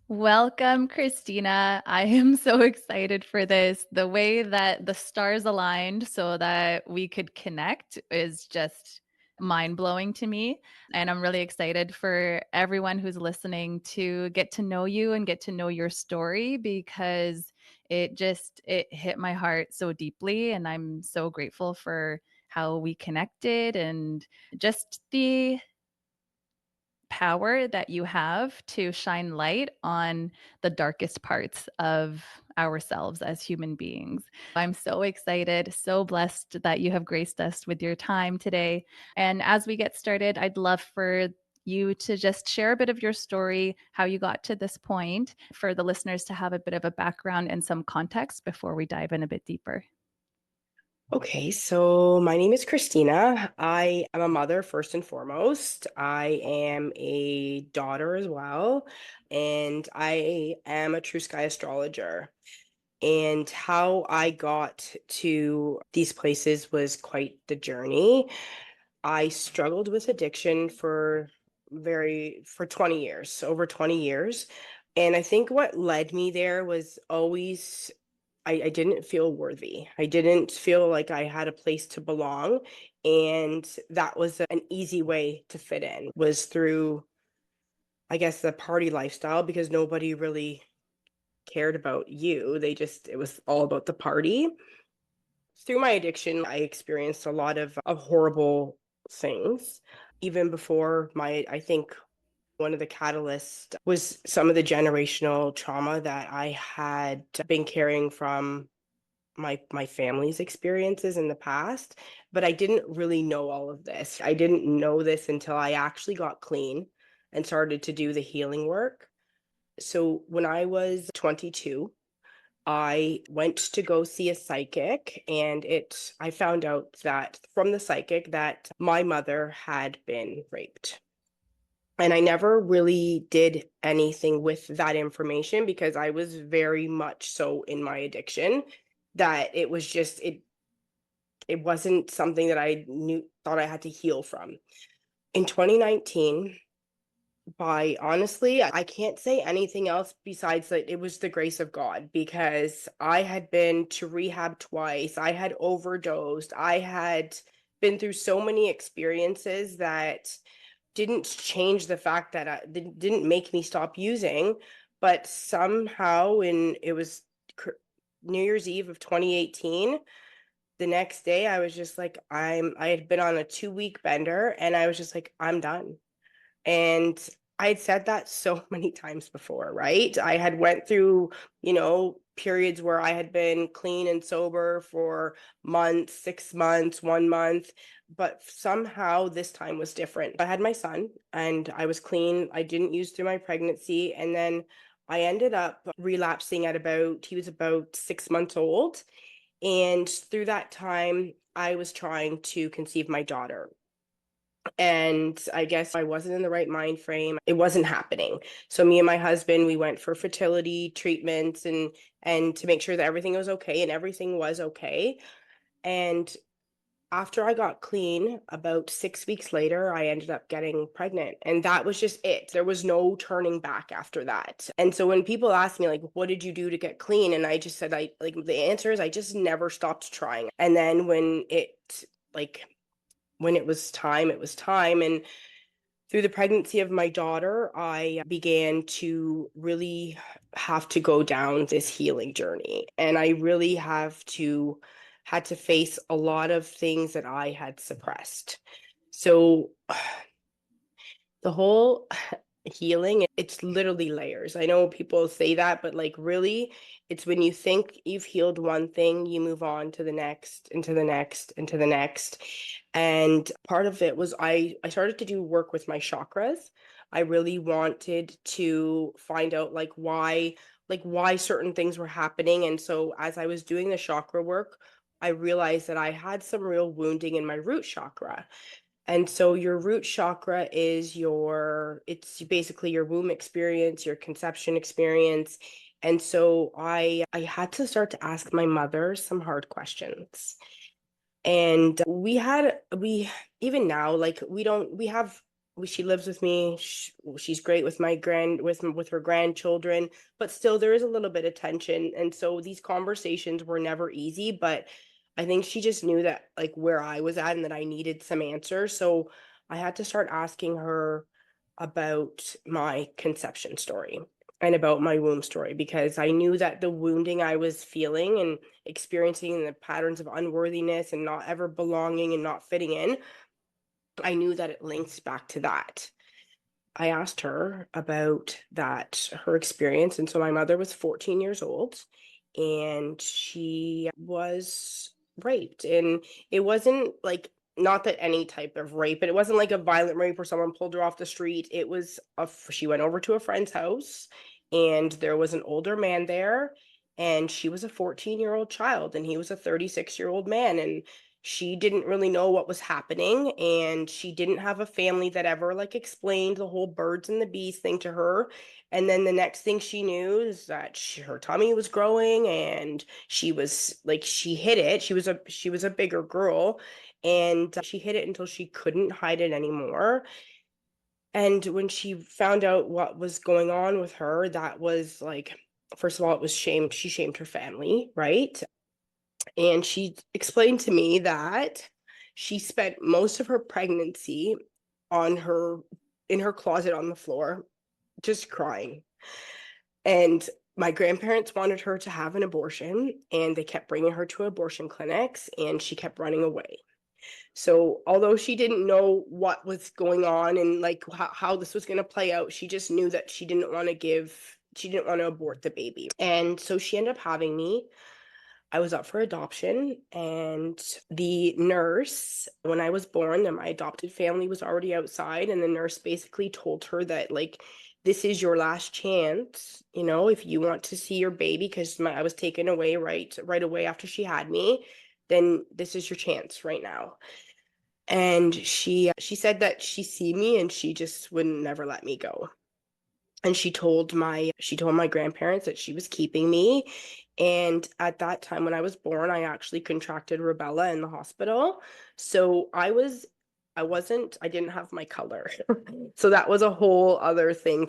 Welcome, Christina. I am so excited for this. The way that the stars aligned so that we could connect is just mind blowing to me. And I'm really excited for everyone who's listening to get to know you and get to know your story because it hit my heart so deeply. And I'm so grateful for how we connected and just the power that you have to shine light on the darkest parts of ourselves as human beings. I'm so excited, so blessed that you have graced us with your time today. And as we get started, I'd love for you to just share a bit of your story, how you got to this point, for the listeners to have a bit of a background and some context before we dive in a bit deeper. Okay, so my name is Christina. I am a mother first and foremost. I am a daughter as well, and I am a true sky astrologer. And how I got to these places was quite the journey. I struggled with addiction for 20 years, over 20 years. And I think what led me there was always I didn't feel worthy. I didn't feel like I had a place to belong. And that was an easy way to fit in, was through, I guess, the party lifestyle, because nobody really cared about you. It was all about the party. Through my addiction, I experienced a lot of horrible things. Even before I think one of the catalysts was some of the generational trauma that I had been carrying from my family's experiences in the past, but I didn't really know all of this. I didn't know this until I actually got clean and started to do the healing work. So when I was 22, I went to go see a psychic, and it I found out that from the psychic that my mother had been raped. And I never really did anything with that information because I was very much so in my addiction that it wasn't something that I knew thought I had to heal from. In 2019, by honestly, I can't say anything else besides that it was the grace of God, because I had been to rehab twice. I had overdosed. I had been through so many experiences that didn't change the fact that didn't make me stop using, but somehow in it was New Year's Eve of 2018, the next day I was just like I had been on a 2-week bender, and I was just like, I'm done. And I had said that so many times before, right? I had went through, periods where I had been clean and sober for months, 6 months, 1 month, but somehow this time was different. I had my son and I was clean. I didn't use through my pregnancy. And then I ended up relapsing he was about 6 months old. And through that time, I was trying to conceive my daughter. And I guess I wasn't in the right mind frame. It wasn't happening. So me and my husband, we went for fertility treatments and to make sure that everything was okay, and everything was okay. And after I got clean, about 6 weeks later, I ended up getting pregnant. And that was just it. There was no turning back after that. And so when people ask me, like, what did you do to get clean? And I just said, the answer is I just never stopped trying. And then like, when it was time, it was time. And through the pregnancy of my daughter, I began to really have to go down this healing journey. And I really had to face a lot of things that I had suppressed. So the whole healing, it's literally layers. I know people say that, but like really, it's when you think you've healed one thing, you move on to the next and to the next and to the next. And part of it was I started to do work with my chakras. I really wanted to find out why certain things were happening. And so as I was doing the chakra work, I realized that I had some real wounding in my root chakra. And so your root chakra it's basically your womb experience, your conception experience. And so I had to start to ask my mother some hard questions. And we even now, like we have she lives with me. She's great with with her grandchildren, but still there is a little bit of tension. And so these conversations were never easy, but I think she just knew that like where I was at and that I needed some answers. So I had to start asking her about my conception story and about my womb story, because I knew that the wounding I was feeling and experiencing, the patterns of unworthiness and not ever belonging and not fitting in, I knew that it links back to that. I asked her about that, her experience. And so my mother was 14 years old and she was raped. And it wasn't like, not that any type of rape, but it wasn't like a violent rape where someone pulled her off the street. It was she went over to a friend's house and there was an older man there, and she was a 14-year-old child and he was a 36-year-old man. And she didn't really know what was happening, and she didn't have a family that ever like explained the whole birds and the bees thing to her. And then the next thing she knew is that her tummy was growing, and she was like, she hid it. She was a bigger girl, and she hid it until she couldn't hide it anymore. And when she found out what was going on with her, that was like, first of all, it was shame. She shamed her family, right? And she explained to me that she spent most of her pregnancy on her in her closet on the floor, just crying. And my grandparents wanted her to have an abortion, and they kept bringing her to abortion clinics, and she kept running away. So although she didn't know what was going on and like how this was going to play out, she just knew that she didn't want to abort the baby. And so she ended up having me. I was up for adoption, and the nurse, when I was born, and my adopted family was already outside, and the nurse basically told her that, like, this is your last chance, if you want to see your baby, because I was taken away right away after she had me, then this is your chance right now. And she said that she see me and she just would never let me go. And she told my grandparents that she was keeping me. And at that time when I was born, I actually contracted rubella in the hospital. So I didn't have my color. So that was a whole other thing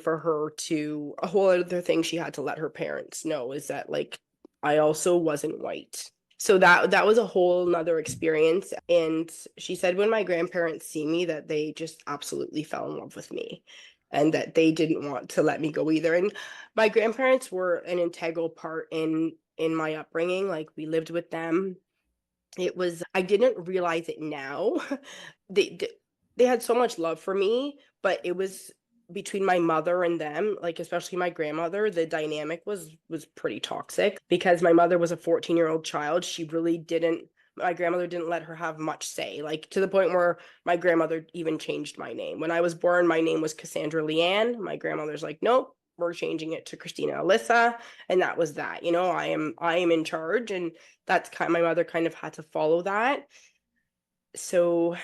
she had to let her parents know, is that like I also wasn't white. So that was a whole nother experience. And she said when my grandparents see me that they just absolutely fell in love with me, and that they didn't want to let me go either. And my grandparents were an integral part in my upbringing. Like, we lived with them. I didn't realize it now. they they had so much love for me, but it was between my mother and them, like especially my grandmother, the dynamic was pretty toxic, because my mother was a 14-year-old child. My grandmother didn't let her have much say, like to the point where my grandmother even changed my name. When I was born, my name was Cassandra Leanne. My grandmother's like, nope, we're changing it to Christina Alyssa. And that was that. I am in charge. And my mother kind of had to follow that. So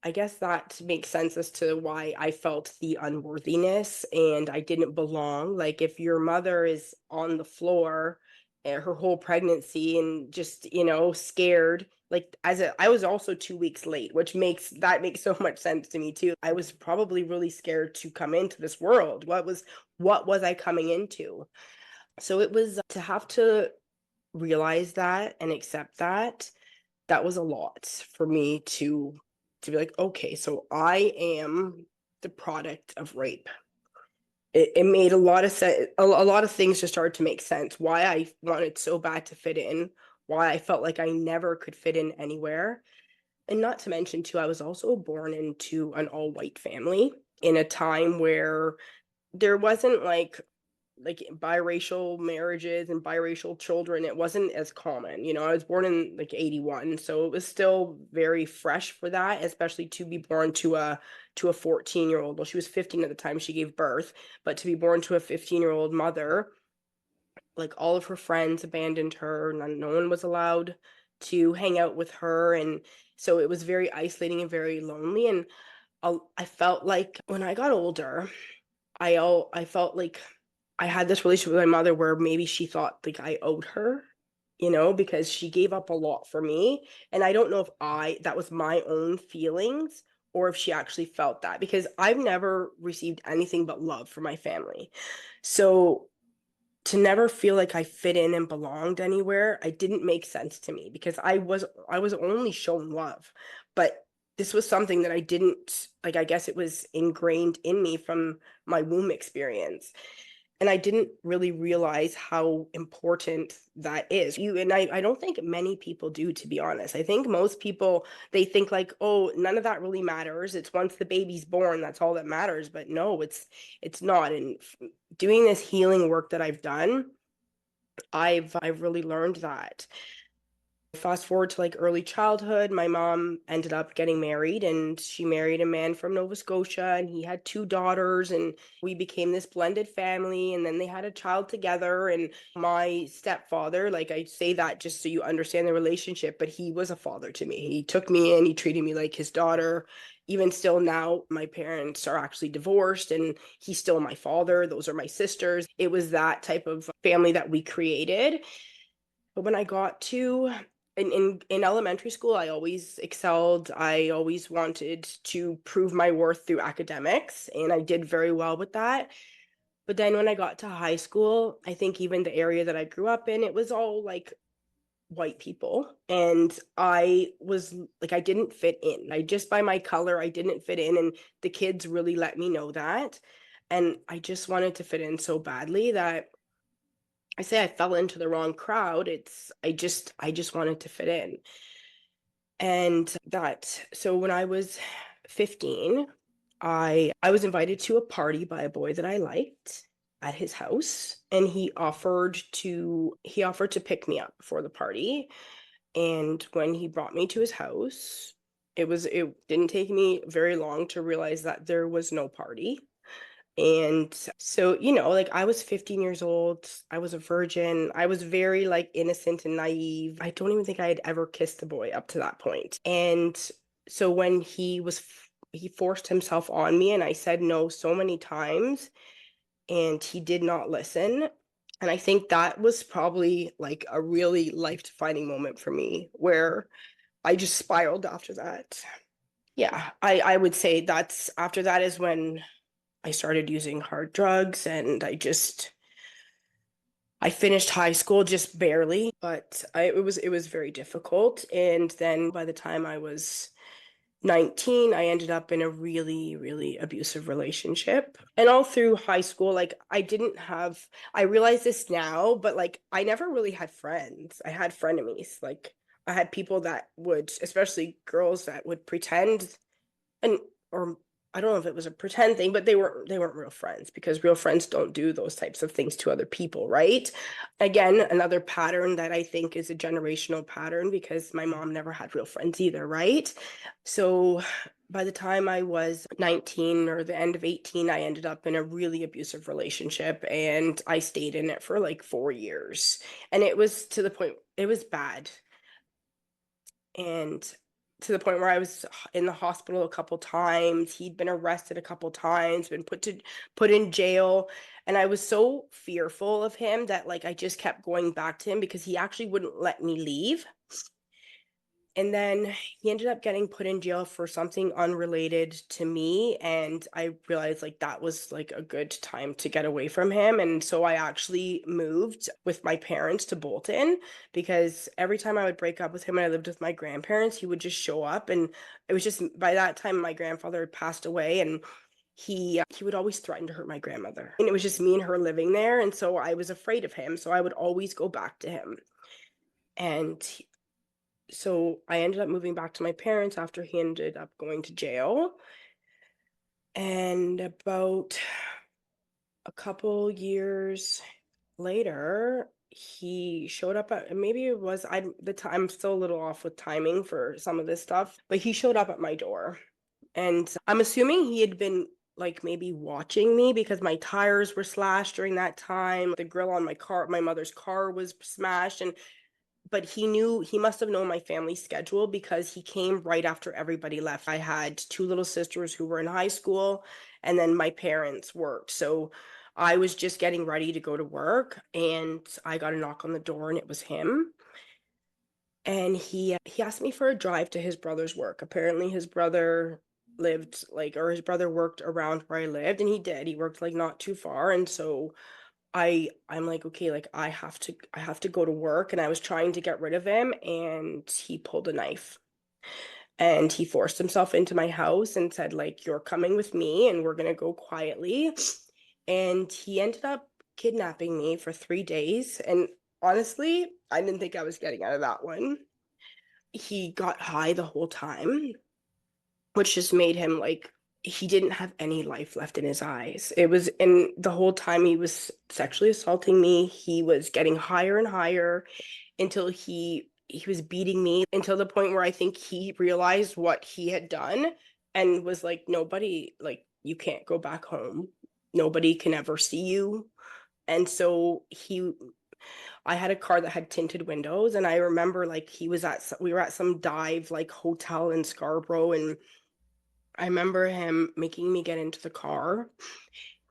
I guess that makes sense as to why I felt the unworthiness and I didn't belong. Like, if your mother is on the floor her whole pregnancy and just, scared, like I was also 2 weeks late, which makes so much sense to me too. I was probably really scared to come into this world. What was I coming into? So it was to have to realize that and accept that was a lot for me to be like, okay, so I am the product of rape. It made a lot of sense. A lot of things just started to make sense. Why I wanted so bad to fit in, why I felt like I never could fit in anywhere. And not to mention too, I was also born into an all-white family in a time where there wasn't like biracial marriages and biracial children. It wasn't as common. I was born in like 81, so it was still very fresh for that, especially to be born to a 14-year-old. Well, she was 15 at the time she gave birth, but to be born to a 15-year-old mother, like all of her friends abandoned her. No one was allowed to hang out with her, and so it was very isolating and very lonely. And I felt like when I got older, I felt like I had this relationship with my mother where maybe she thought like I owed her, because she gave up a lot for me. And I don't know if that was my own feelings or if she actually felt that, because I've never received anything but love from my family. So to never feel like I fit in and belonged anywhere, it didn't make sense to me because I was only shown love. But this was something that I didn't like, I guess it was ingrained in me from my womb experience. And I didn't really realize how important that is. I don't think many people do, to be honest. I think most people, they think like, oh, none of that really matters. It's once the baby's born, that's all that matters. But no, it's not. And doing this healing work that I've done, I've really learned that. Fast forward to like early childhood, my mom ended up getting married, and she married a man from Nova Scotia, and he had two daughters, and we became this blended family. And then they had a child together. And my stepfather, like, I say that just so you understand the relationship, but he was a father to me. He took me in, he treated me like his daughter. Even still now, my parents are actually divorced, and he's still my father. Those are my sisters. It was that type of family that we created. But when I got to in elementary school, I always excelled. I always wanted to prove my worth through academics, and I did very well with that. But then when I got to high school, I think even the area that I grew up in, it was all like white people. And I was like, I didn't fit in. I just by my color, I didn't fit in. And the kids really let me know that. And I just wanted to fit in so badly that I say I fell into the wrong crowd. I just wanted to fit in. And that so when I was 15, I was invited to a party by a boy that I liked at his house, and he offered to pick me up for the party. And when he brought me to his house, it didn't take me very long to realize that there was no party. And so, like, I was 15 years old. I was a virgin. I was very like innocent and naive. I don't even think I had ever kissed a boy up to that point. And so when he forced himself on me, and I said no so many times, and he did not listen. And I think that was probably like a really life-defining moment for me where I just spiraled after that. Yeah, I would say that's after that is when I started using hard drugs, and I finished high school just barely, but it was very difficult. And then by the time I was 19, I ended up in a really, really abusive relationship. And all through high school, like, I realize this now, but like I never really had friends. I had frenemies. Like, I had people that would, especially girls that would pretend, and or I don't know if it was a pretend thing, but they weren't real friends, because real friends don't do those types of things to other people, right? Again, another pattern that I think is a generational pattern, because my mom never had real friends either, right? So by the time I was 19 or the end of 18, I ended up in a really abusive relationship, and I stayed in it for like 4 years. And it was to the point, it was bad. And to the point where I was in the hospital a couple times. He'd been arrested a couple times, been put in jail, and I was so fearful of him that like I just kept going back to him because he actually wouldn't let me leave. And then he ended up getting put in jail for something unrelated to me. And I realized like that was like a good time to get away from him. And so I actually moved with my parents to Bolton, because every time I would break up with him and I lived with my grandparents, he would just show up. And it was just by that time my grandfather had passed away, and he would always threaten to hurt my grandmother. And it was just me and her living there. And so I was afraid of him. So I would always go back to him. And so I ended up moving back to my parents after he ended up going to jail. And about a couple years later, he showed up at, maybe it was, I'm still a little off with timing for some of this stuff, but he showed up at my door. And I'm assuming he had been like maybe watching me, because my tires were slashed during that time. The grill on my mother's car was smashed. But he must have known my family's schedule, because he came right after everybody left. I had two little sisters who were in high school, and then my parents worked. So I was just getting ready to go to work, and I got a knock on the door, and it was him. And he asked me for a drive to his brother's work. Apparently his brother lived like, or his brother worked around where I lived, and he worked like not too far. And so I'm like, okay, like I have to go to work. And I was trying to get rid of him, and he pulled a knife and he forced himself into my house and said, like, you're coming with me and we're gonna go quietly. And he ended up kidnapping me for 3 days. And honestly, I didn't think I was getting out of that one. He got high the whole time, which just made him like, he didn't have any life left in his eyes. It was, and the whole time he was sexually assaulting me, he was getting higher and higher until he was beating me, until the point where I think he realized what he had done and was like, nobody, like, you can't go back home. Nobody can ever see you. And so I had a car that had tinted windows, and I remember like we were at some dive like hotel in Scarborough, and I remember him making me get into the car.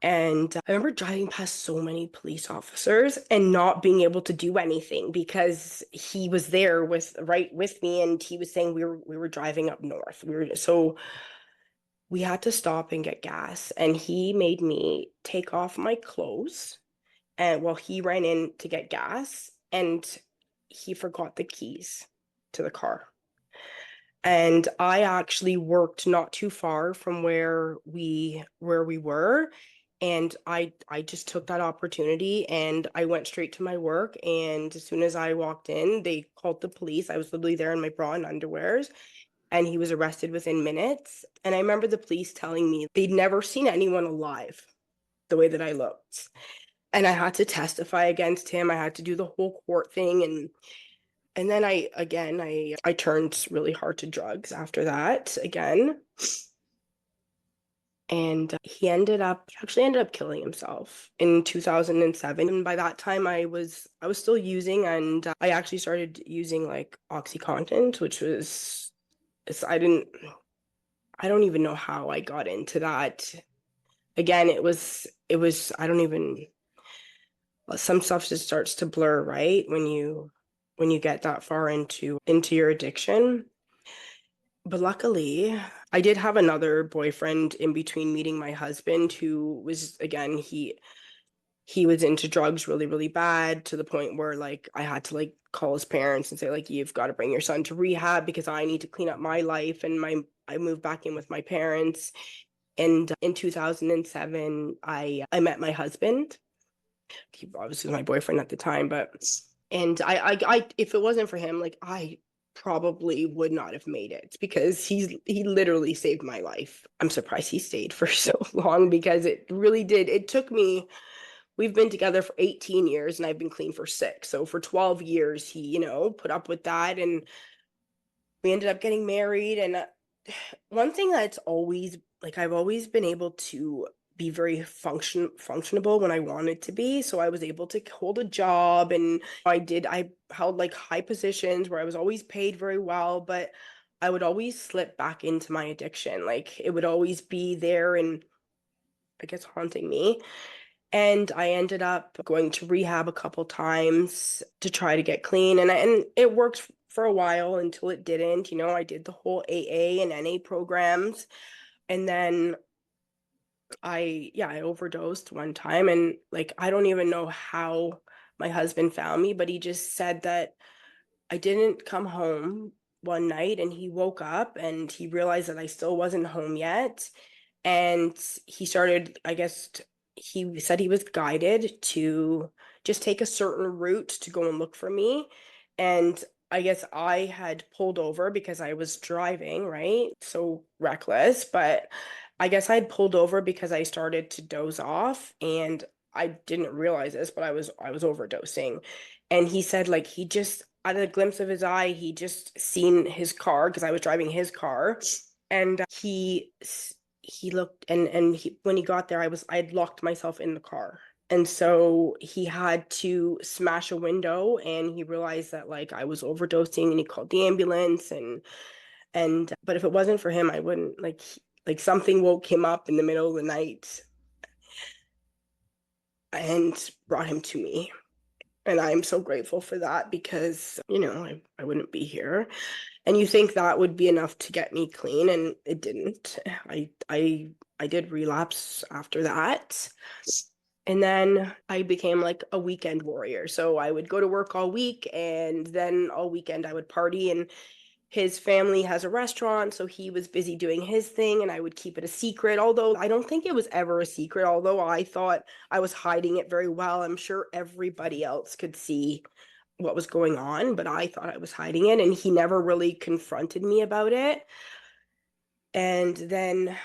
And I remember driving past so many police officers and not being able to do anything because he was there right with me, and he was saying we were driving up north. We had to stop and get gas, and he made me take off my clothes, and while he ran in to get gas, and he forgot the keys to the car. And I actually worked not too far from where we were, and I just took that opportunity and I went straight to my work. And as soon as I walked in, they called the police. I was literally there in my bra and underwears, and he was arrested within minutes. And I remember the police telling me they'd never seen anyone alive the way that I looked. And I had to testify against him. I had to do the whole court thing. And then I turned really hard to drugs after that again. And he actually ended up killing himself in 2007. And by that time I was still using, and I actually started using like OxyContin, which was, I don't even know how I got into that. Again, it was I don't even, some stuff just starts to blur, right? When you get that far into your addiction. But luckily, I did have another boyfriend in between meeting my husband, who was, again, he was into drugs really, really bad, to the point where like I had to like call his parents and say, like, you've got to bring your son to rehab because I need to clean up my life. And I moved back in with my parents. And in 2007, I met my husband. He obviously was my boyfriend at the time, but, and if it wasn't for him, like, I probably would not have made it, because he literally saved my life. I'm surprised he stayed for so long, because it really did. It took me, we've been together for 18 years and I've been clean for 6. So for 12 years, he, put up with that, and we ended up getting married. And one thing that's always, like, I've always been able to be very functionable when I wanted to be. So I was able to hold a job, and I held like high positions where I was always paid very well, but I would always slip back into my addiction. Like, it would always be there and, I guess, haunting me. And I ended up going to rehab a couple times to try to get clean. And it worked for a while until it didn't. I did the whole AA and NA programs. And then I overdosed one time, and like, I don't even know how my husband found me, but he just said that I didn't come home one night, and he woke up and he realized that I still wasn't home yet. And he started, I guess, he said he was guided to just take a certain route to go and look for me. And I guess I had pulled over because I was driving, right? So reckless. But I guess I'd pulled over because I started to doze off, and I didn't realize this, but I was overdosing. And he said, like, he just, out of the glimpse of his eye, he just seen his car, because I was driving his car. And he looked, and when he got there, I'd locked myself in the car. And so he had to smash a window, and he realized that like I was overdosing, and he called the ambulance. And but if it wasn't for him, I wouldn't, like something woke him up in the middle of the night and brought him to me. And I'm so grateful for that because, I wouldn't be here. And you think that would be enough to get me clean, and it didn't. I did relapse after that. And then I became like a weekend warrior. So I would go to work all week, and then all weekend I would party. And his family has a restaurant, so he was busy doing his thing, and I would keep it a secret. Although I don't think it was ever a secret, although I thought I was hiding it very well. I'm sure everybody else could see what was going on, but I thought I was hiding it, and he never really confronted me about it. And then,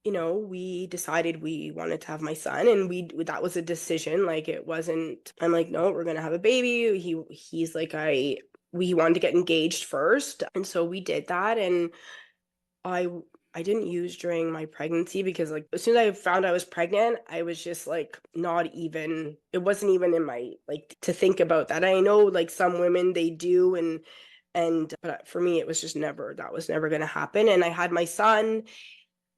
we decided we wanted to have my son, and that was a decision. Like, it wasn't, I'm like, no, we're gonna have a baby. He's like, we wanted to get engaged first, and so we did that. And I I didn't use during my pregnancy because, like, as soon as I found I was pregnant, I was just like, not even, it wasn't even in my, like, to think about that. I know, like, some women they do, and but for me it was just never, that was never going to happen. And I had my son.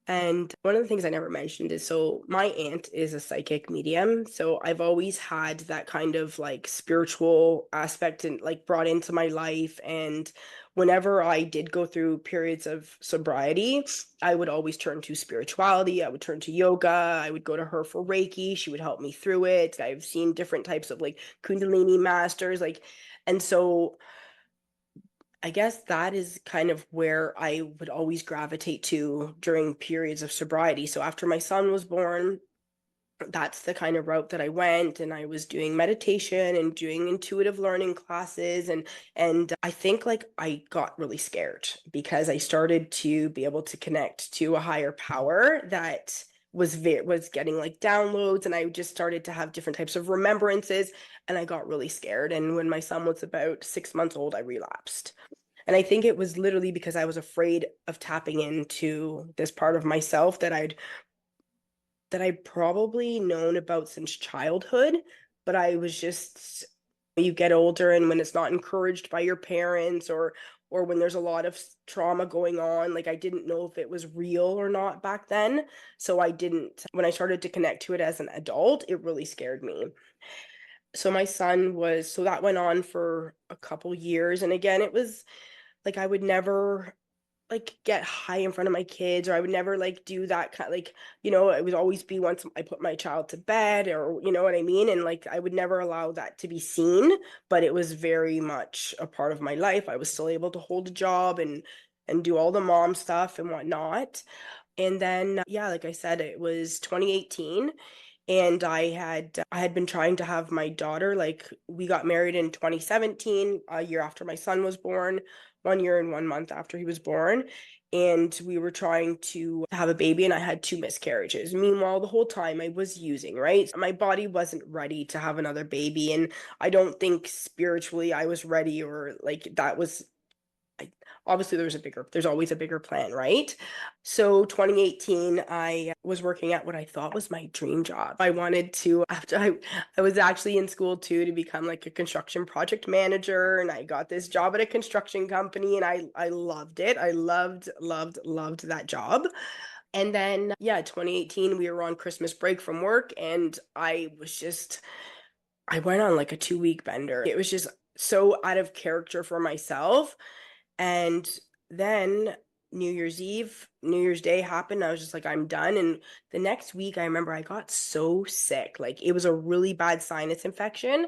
And one of the things I never mentioned is, so my aunt is a psychic medium. So I've always had that kind of like spiritual aspect and like brought into my life. And whenever I did go through periods of sobriety, I would always turn to spirituality. I would turn to yoga. I would go to her for Reiki. She would help me through it. I've seen different types of like Kundalini masters, like, and so I guess that is kind of where I would always gravitate to during periods of sobriety. So after my son was born, that's the kind of route that I went, and I was doing meditation and doing intuitive learning classes. And I think, like, I got really scared because I started to be able to connect to a higher power that was getting like downloads, and I just started to have different types of remembrances, and I got really scared. And when my son was about 6 months old, I relapsed. And I think it was literally because I was afraid of tapping into this part of myself that I'd probably known about since childhood, but I was just, you get older, and when it's not encouraged by your parents, or when there's a lot of trauma going on, like, I didn't know if it was real or not back then. So I didn't, when I started to connect to it as an adult, it really scared me. So my son was, so that went on for a couple years. And again, it was like, I would never like get high in front of my kids, or I would never like do that kind, like, it would always be once I put my child to bed, or you know what I mean? And like, I would never allow that to be seen, but it was very much a part of my life. I was still able to hold a job and do all the mom stuff and whatnot. And then, yeah, like I said, it was 2018, and I had been trying to have my daughter. Like, we got married in 2017, a year after my son was born, 1 year and 1 month after he was born. And we were trying to have a baby, and I had two miscarriages. Meanwhile, the whole time I was using, right? My body wasn't ready to have another baby, and I don't think spiritually I was ready, or like, that was, obviously there's always a bigger plan, right? So 2018, I was working at what I thought was my dream job. I wanted to, after I was actually in school too, to become like a construction project manager, and I got this job at a construction company, and I loved it. I loved that job. And then, yeah, 2018, we were on Christmas break from work, and I went on like a 2 week bender. It was just so out of character for myself. And then New Year's Eve, New Year's Day happened. I was just like, I'm done. And the next week, I remember I got so sick. Like, it was a really bad sinus infection.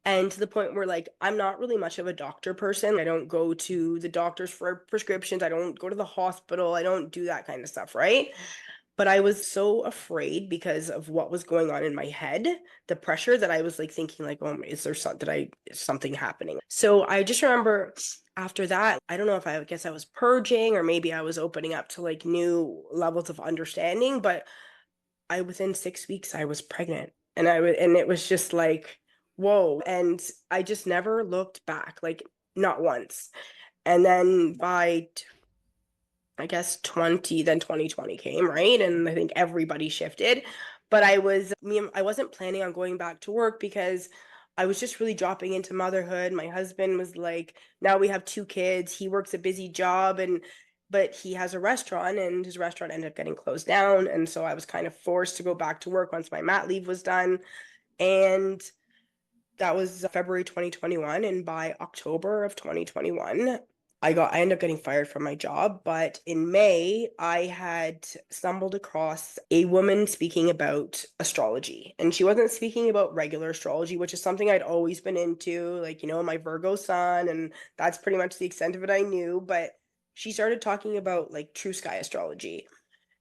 And to the point where, like, I'm not really much of a doctor person. I don't go to the doctors for prescriptions. I don't go to the hospital. I don't do that kind of stuff, right? But I was so afraid because of what was going on in my head, the pressure, that I was like thinking like, oh, is something happening? So I just remember after that, I don't know if I guess I was purging, or maybe I was opening up to like new levels of understanding, but within 6 weeks I was pregnant, and it was just like, whoa. And I just never looked back, like, not once. And then by I guess 2020 came, right? And I think everybody shifted. But I wasn't planning on going back to work because I was just really dropping into motherhood. My husband was like, now we have two kids. He works a busy job, but he has a restaurant, and his restaurant ended up getting closed down. And so I was kind of forced to go back to work once my mat leave was done. And That was February 2021, and by October of 2021, I ended up getting fired from my job. But in May, I had stumbled across a woman speaking about astrology. And she wasn't speaking about regular astrology, which is something I'd always been into, like, my Virgo sun, and that's pretty much the extent of it I knew. But she started talking about like true sky astrology.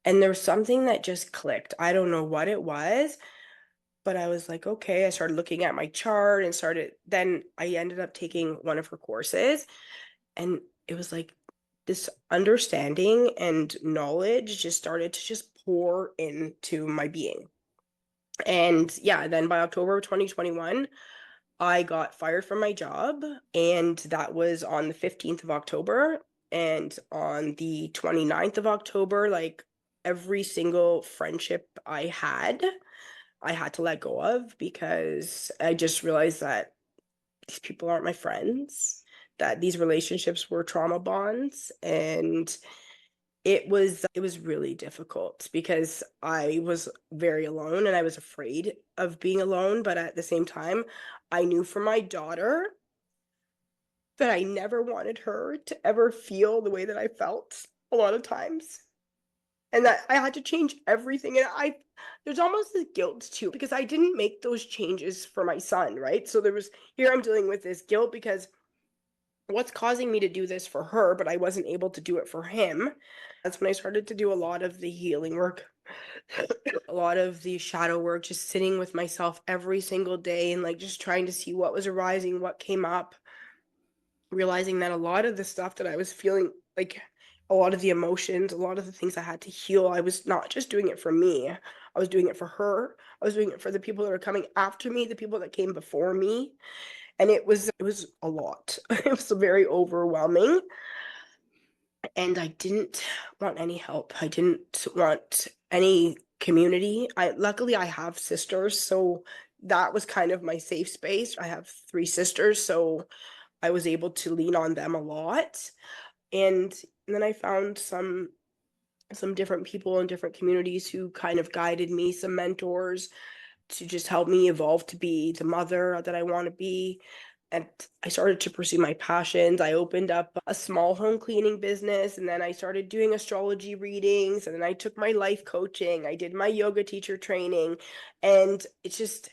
And there was something that just clicked. I don't know what it was, but I was like, okay. I started looking at my chart and then I ended up taking one of her courses. And it was like this understanding and knowledge just started to just pour into my being. And yeah, then by October of 2021, I got fired from my job. And that was on the 15th of October. And on the 29th of October, like every single friendship I had to let go of, because I just realized that these people aren't my friends, that these relationships were trauma bonds. And it was really difficult because I was very alone and I was afraid of being alone. But at the same time, I knew for my daughter that I never wanted her to ever feel the way that I felt a lot of times, and that I had to change everything. And there's almost this guilt too, because I didn't make those changes for my son, right? So here I'm dealing with this guilt because what's causing me to do this for her, but I wasn't able to do it for him. That's when I started to do a lot of the healing work, a lot of the shadow work, just sitting with myself every single day and like just trying to see what was arising, what came up, realizing that a lot of the stuff that I was feeling, like a lot of the emotions, a lot of the things I had to heal, I was not just doing it for me. I was doing it for her. I was doing it for the people that are coming after me, the people that came before me. And it was a lot. It was very overwhelming. And I didn't want any help. I didn't want any community. Luckily I have sisters, so that was kind of my safe space. I have 3 sisters, so I was able to lean on them a lot. And then I found some different people in different communities who kind of guided me, some mentors to just help me evolve to be the mother that I want to be. And I started to pursue my passions. I opened up a small home cleaning business, and then I started doing astrology readings, and then I took my life coaching. I did my yoga teacher training, and it's just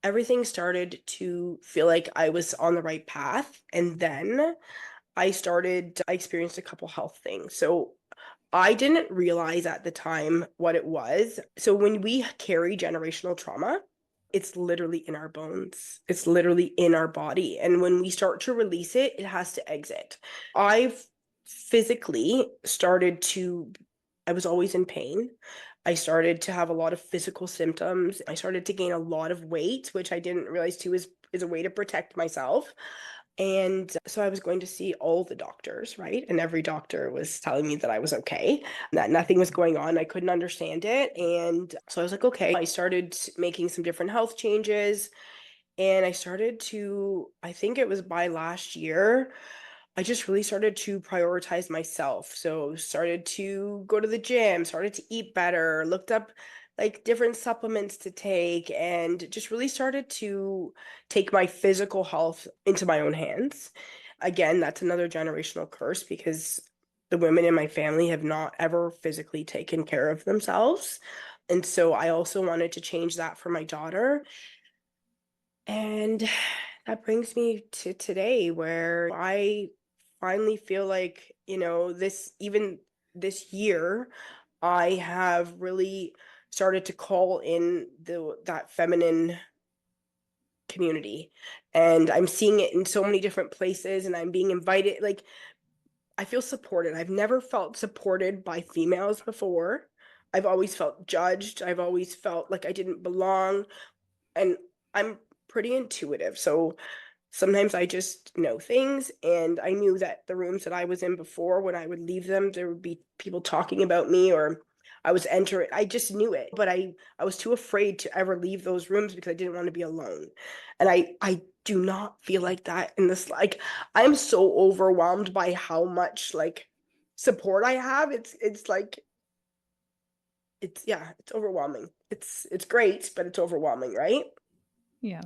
everything started to feel like I was on the right path. And then I experienced a couple health things. So I didn't realize at the time what it was. So when we carry generational trauma, it's literally in our bones. It's literally in our body. And when we start to release it, it has to exit. I've physically I was always in pain. I started to have a lot of physical symptoms. I started to gain a lot of weight, which I didn't realize too is a way to protect myself. And so I was going to see all the doctors, right? And every doctor was telling me that I was okay, that nothing was going on. I couldn't understand it. And so I was like, okay. I started making some different health changes. And I think it was by last year, I just really started to prioritize myself. So started to go to the gym, started to eat better, looked up like different supplements to take, and just really started to take my physical health into my own hands. Again, that's another generational curse because the women in my family have not ever physically taken care of themselves. And so I also wanted to change that for my daughter. And that brings me to today, where I finally feel like, even this year, I have really started to call in that feminine community. And I'm seeing it in so many different places, and I'm being invited. Like, I feel supported. I've never felt supported by females before. I've always felt judged. I've always felt like I didn't belong. And I'm pretty intuitive. So sometimes I just know things, and I knew that the rooms that I was in before, when I would leave them, there would be people talking about me, or I was entering. I just knew it, but I was too afraid to ever leave those rooms because I didn't want to be alone. And I do not feel like that in this. Like, I'm so overwhelmed by how much like support I have. It's like it's overwhelming. It's great, but it's overwhelming, right? Yeah.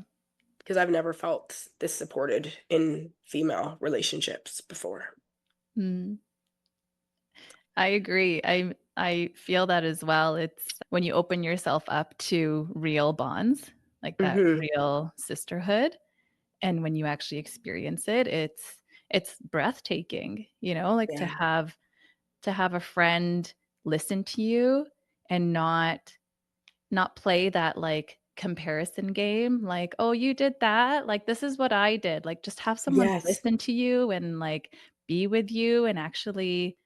Because I've never felt this supported in female relationships before. Mm. I agree. I feel that as well. It's when you open yourself up to real bonds, like that Mhm. real sisterhood, and when you actually experience it, it's breathtaking, like Yeah. to have a friend listen to you and not play that like comparison game like, "Oh, you did that? Like this is what I did." Like just have someone Yes. listen to you and like be with you and actually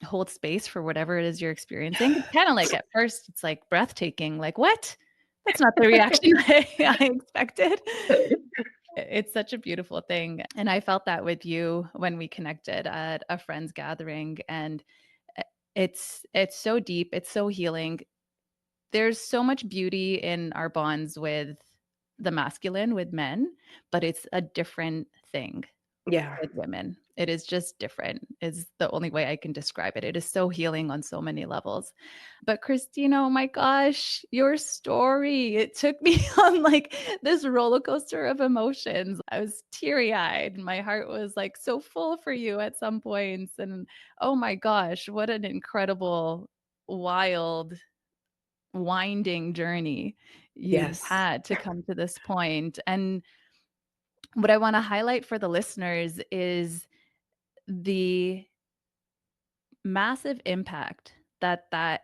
hold space for whatever it is you're experiencing. It's kinda like at first, it's, like, breathtaking, like, "What? That's not the reaction I expected." It's such a beautiful thing, and I felt that with you when we connected at a friend's gathering, and I it's so deep, it's so healing. There's so much beauty in our bonds with the masculine, with men, but it's a different thing Yeah. with women. It is just different, is the only way I can describe it. It is so healing on so many levels. But Christina, oh my gosh, your story, it took me on like this roller coaster of emotions. I was teary-eyed and my heart was like so full for you at some points. And oh my gosh, what an incredible, wild, winding journey you've Yes. had to come to this point. And what I want to highlight for the listeners is the massive impact that that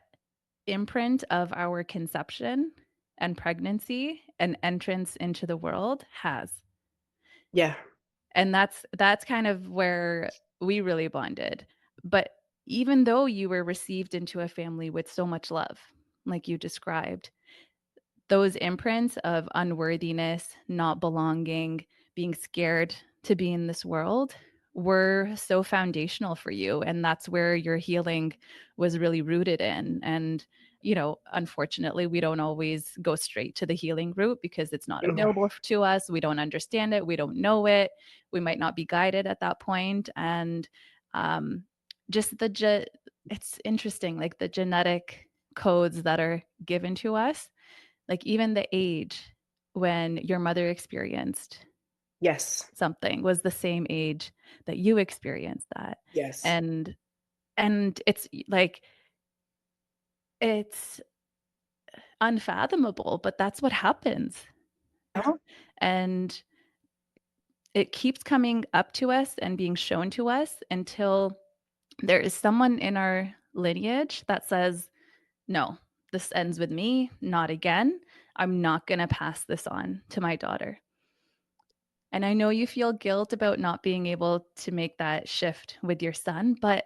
imprint of our conception and pregnancy and entrance into the world has. Yeah. And that's kind of where we really bonded. But even though you were received into a family with so much love, like you described, those imprints of unworthiness, not belonging, being scared to be in this world were so foundational for you. And that's where your healing was really rooted in. And, unfortunately, we don't always go straight to the healing route because it's not No. available to us. We don't understand it. We don't know it. We might not be guided at that point. And um, just it's interesting, like the genetic codes that are given to us, like, even the age when your mother experienced Yes. something was the same age that you experienced that. Yes. And and it's like it's unfathomable, but that's what happens, you know? And it keeps coming up to us and being shown to us until there is someone in our lineage that says, "No, this ends with me, not again. I'm not gonna pass this on to my daughter." And I know you feel guilt about not being able to make that shift with your son, but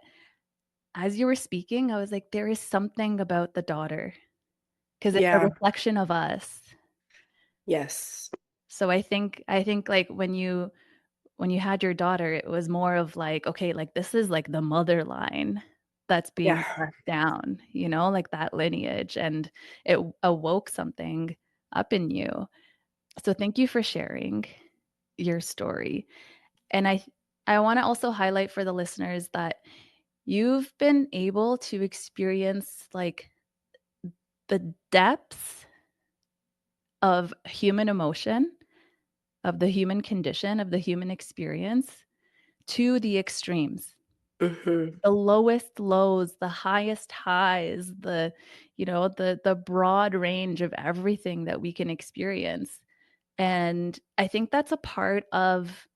as you were speaking, I was like, there is something about the daughter because it's a Yeah. reflection of us. Yes. So I think like when you had your daughter, it was more of like, okay, like this is like the mother line that's Yeah. being passed down, like that lineage, and it awoke something up in you. So thank you for sharing your story. And I wanna also highlight for the listeners that you've been able to experience, like, the depths of human emotion, of the human condition, of the human experience to the extremes. Mhm. The lowest lows, the highest highs, the broad range of everything that we can experience. And I think that's a part of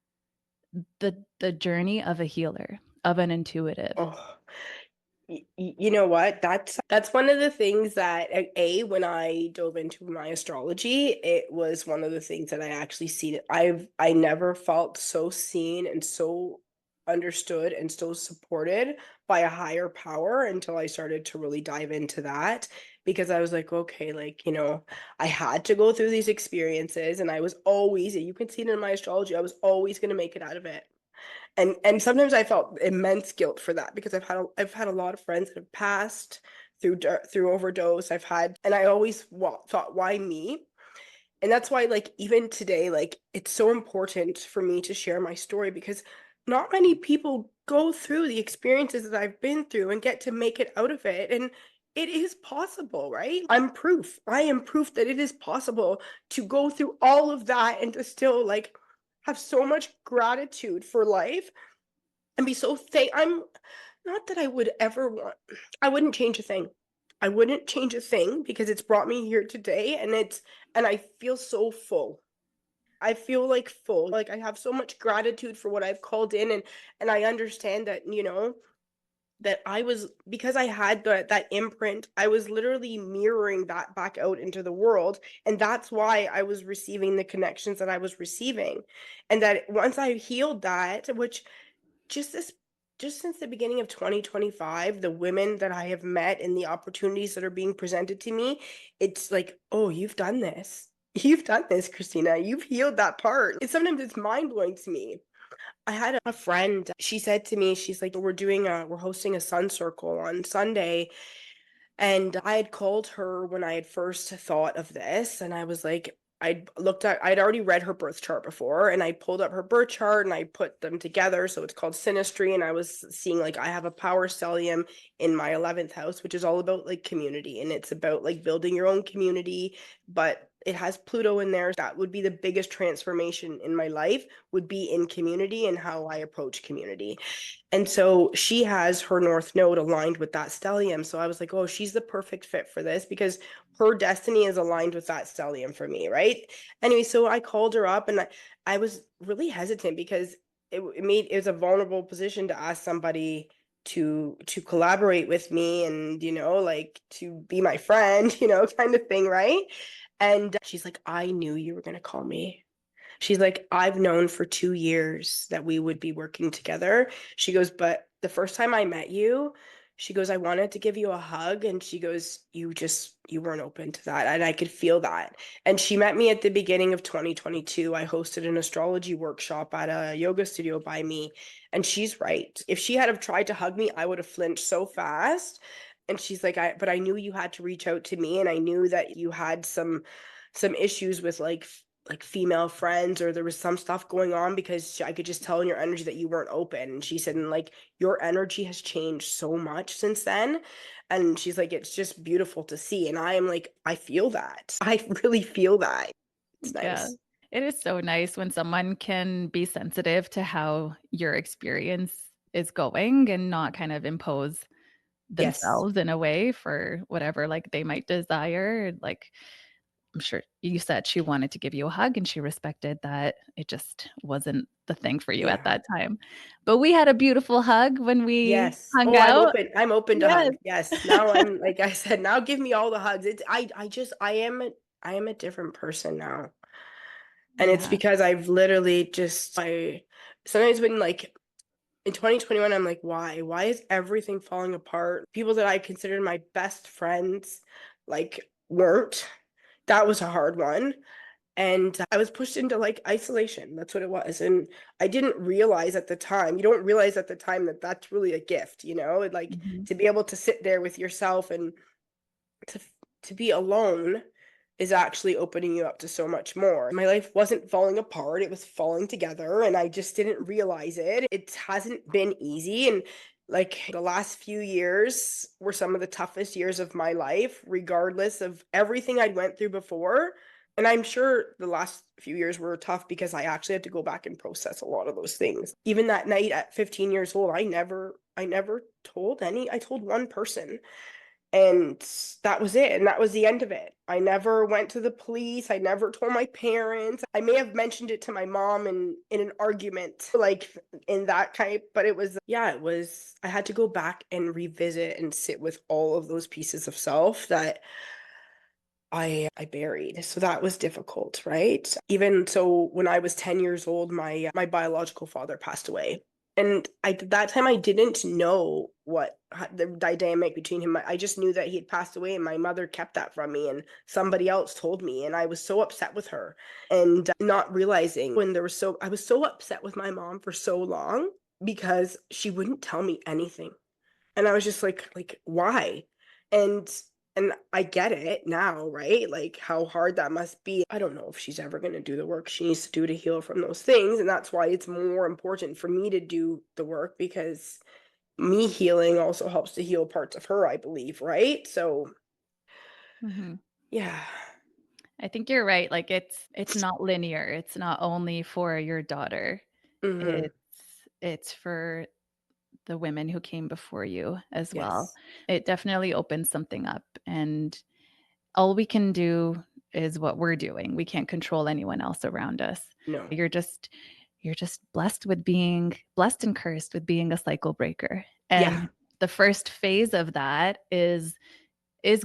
the journey of a healer, of an intuitive. Oh. You know what? That's one of the things that when I dove into my astrology, it was one of the things that I actually see. I never felt so seen and so understood and so supported by a higher power until I started to really dive into that, because I was like, okay, like, I had to go through these experiences, and I was always, you can see it in my astrology, I was always going to make it out of it. And sometimes I felt immense guilt for that, because I've had a lot of friends that have passed through overdose. And I always thought, why me? And that's why, like, even today, like, it's so important for me to share my story, because not many people go through the experiences that I've been through and get to make it out of it. And it is possible, right? I'm proof. I am proof that it is possible to go through all of that and to still like have so much gratitude for life and be so I'm not that I would ever want, I wouldn't change a thing. I wouldn't change a thing because it's brought me here today, and I feel so full. I feel like full. Like I have so much gratitude for what I've called in, and I understand that, that I was, because I had that imprint, I was literally mirroring that back out into the world. And that's why I was receiving the connections that I was receiving. And that once I healed that, which just this just since the beginning of 2025, the women that I have met and the opportunities that are being presented to me, it's like, oh, you've done this. You've done this, Christina. You've healed that part. Sometimes it's mind blowing to me. I had a friend, she said to me, she's like, we're hosting a sun circle on Sunday. And I had called her when I had first thought of this, and I was like, I'd already read her birth chart before, and I pulled up her birth chart and I put them together. So it's called synastry. And I was seeing like I have a power stellium in my 11th house, which is all about like community. And it's about like building your own community, but it has Pluto in there. That would be the biggest transformation in my life, would be in community and how I approach community. And so she has her north node aligned with that stellium. So I was like, oh, she's the perfect fit for this because her destiny is aligned with that stellium for me, right? Anyway, so I called her up, and I was really hesitant because it was a vulnerable position to ask somebody to collaborate with me and, like to be my friend, kind of thing, right? And she's like, I knew you were going to call me. She's like, I've known for 2 years that we would be working together. She goes, but the first time I met you, she goes, I wanted to give you a hug. And she goes, you weren't open to that. And I could feel that. And she met me at the beginning of 2022. I hosted an astrology workshop at a yoga studio by me. And she's right. If she had have tried to hug me, I would have flinched so fast. And she's like, but I knew you had to reach out to me. And I knew that you had some issues with like female friends, or there was some stuff going on, because I could just tell in your energy that you weren't open. And she said, and like your energy has changed so much since then. And she's like, it's just beautiful to see. And I am like, I feel that. I really feel that. It's Yeah. nice. It is so nice when someone can be sensitive to how your experience is going and not kind of impose Yes. themselves in a way for whatever like they might desire. Like I'm sure you said she wanted to give you a hug and she respected that it just wasn't the thing for you at Yeah. that time. But we had a beautiful hug when we Yes. hung Oh, out. I'm open to Yes. hug. Yes. Now I'm, like I said, now give me all the hugs. I am a different person now. And it's Yeah. because I've literally I sometimes when like in 2021, I'm like, why? Why is everything falling apart? People that I considered my best friends, like, weren't. That was a hard one. And I was pushed into like isolation. That's what it was. And I didn't realize at the time, you don't realize at the time that that's really a gift, like Mhm. to be able to sit there with yourself and to to be alone is actually opening you up to so much more. My life wasn't falling apart, it was falling together, and I just didn't realize it. It hasn't been easy, and like the last few years were some of the toughest years of my life, regardless of everything I'd went through before. And I'm sure the last few years were tough because I actually had to go back and process a lot of those things. Even that night at 15 years old, I never I told one person, and that was it. And that was the end of it. I never went to the police. I never told my parents. I may have mentioned it to my mom in an argument, like in that type, but I had to go back and revisit and sit with all of those pieces of self that I buried. So that was difficult, right? Even so, when I was 10 years old, my biological father passed away. And at that time I didn't know what the dynamic between him. I just knew that he had passed away, and my mother kept that from me, and somebody else told me, and I was so upset with her, and not realizing when I was so upset with my mom for so long because she wouldn't tell me anything. And I was just like, why? And and I get it now, right? Like how hard that must be. I don't know if she's ever going to do the work she needs to do to heal from those things. And that's why it's more important for me to do the work, because me healing also helps to heal parts of her, I believe, right? So, Mhm. yeah. I think you're right, like, it's not linear, it's not only for your daughter. Mhm. It's it's for the women who came before you as well. Yes. It definitely opens something up, and all we can do is what we're doing. We can't control anyone else around us. No. You're just blessed with being blessed and cursed with being a cycle breaker. Yeah. And the first phase of that is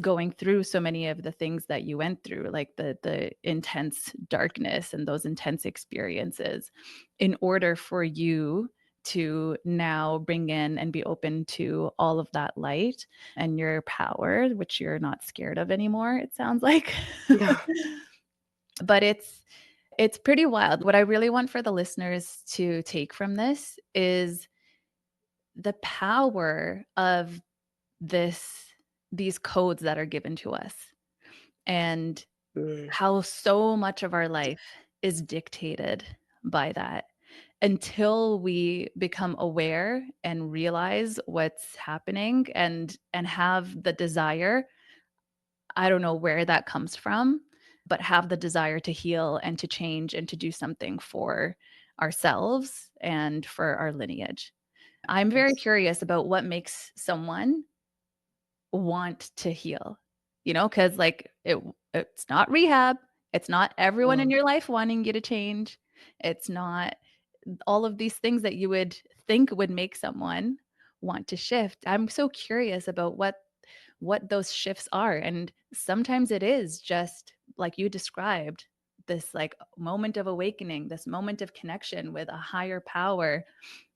going through so many of the things that you went through, like the intense darkness and those intense experiences, in order for you to now bring in and be open to all of that light and your power, which you're not scared of anymore, it sounds like. No. But it's pretty wild. What I really want for the listeners to take from this is the power of this these codes that are given to us, and Mm. how so much of our life is dictated by that. Until we become aware and realize what's happening and have the desire, I don't know where that comes from, but have the desire to heal and to change and to do something for ourselves and for our lineage. I'm very Yes. curious about what makes someone want to heal, because like it's not rehab. It's not everyone in No. your life wanting you to change. It's not all of these things that you would think would make someone want to shift. I'm so curious about what those shifts are. And sometimes it is just like you described, this like moment of awakening, this moment of connection with a higher power,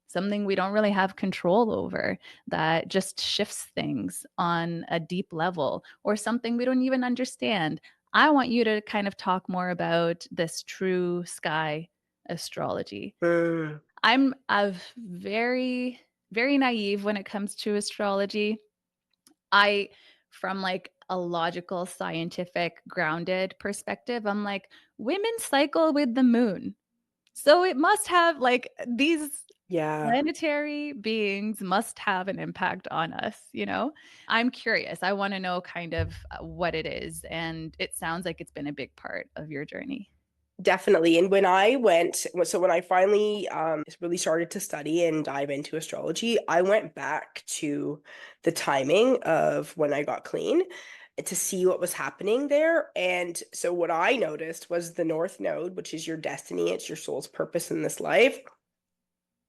something we don't really have control over, that just shifts things on a deep level, or something we don't even understand. I want you to kind of talk more about this true sky astrology. Mm. I'm very, very naive when it comes to astrology. I From like a logical, scientific, grounded perspective, I'm like, women cycle with the moon. So it must have like these Yeah. planetary beings must have an impact on us. I'm curious. I want to know kind of what it is. And it sounds like it's been a big part of your journey. Definitely. And when I went, so when I finally really started to study and dive into astrology, I went back to the timing of when I got clean to see what was happening there. And so what I noticed was the North Node, which is your destiny, it's your soul's purpose in this life,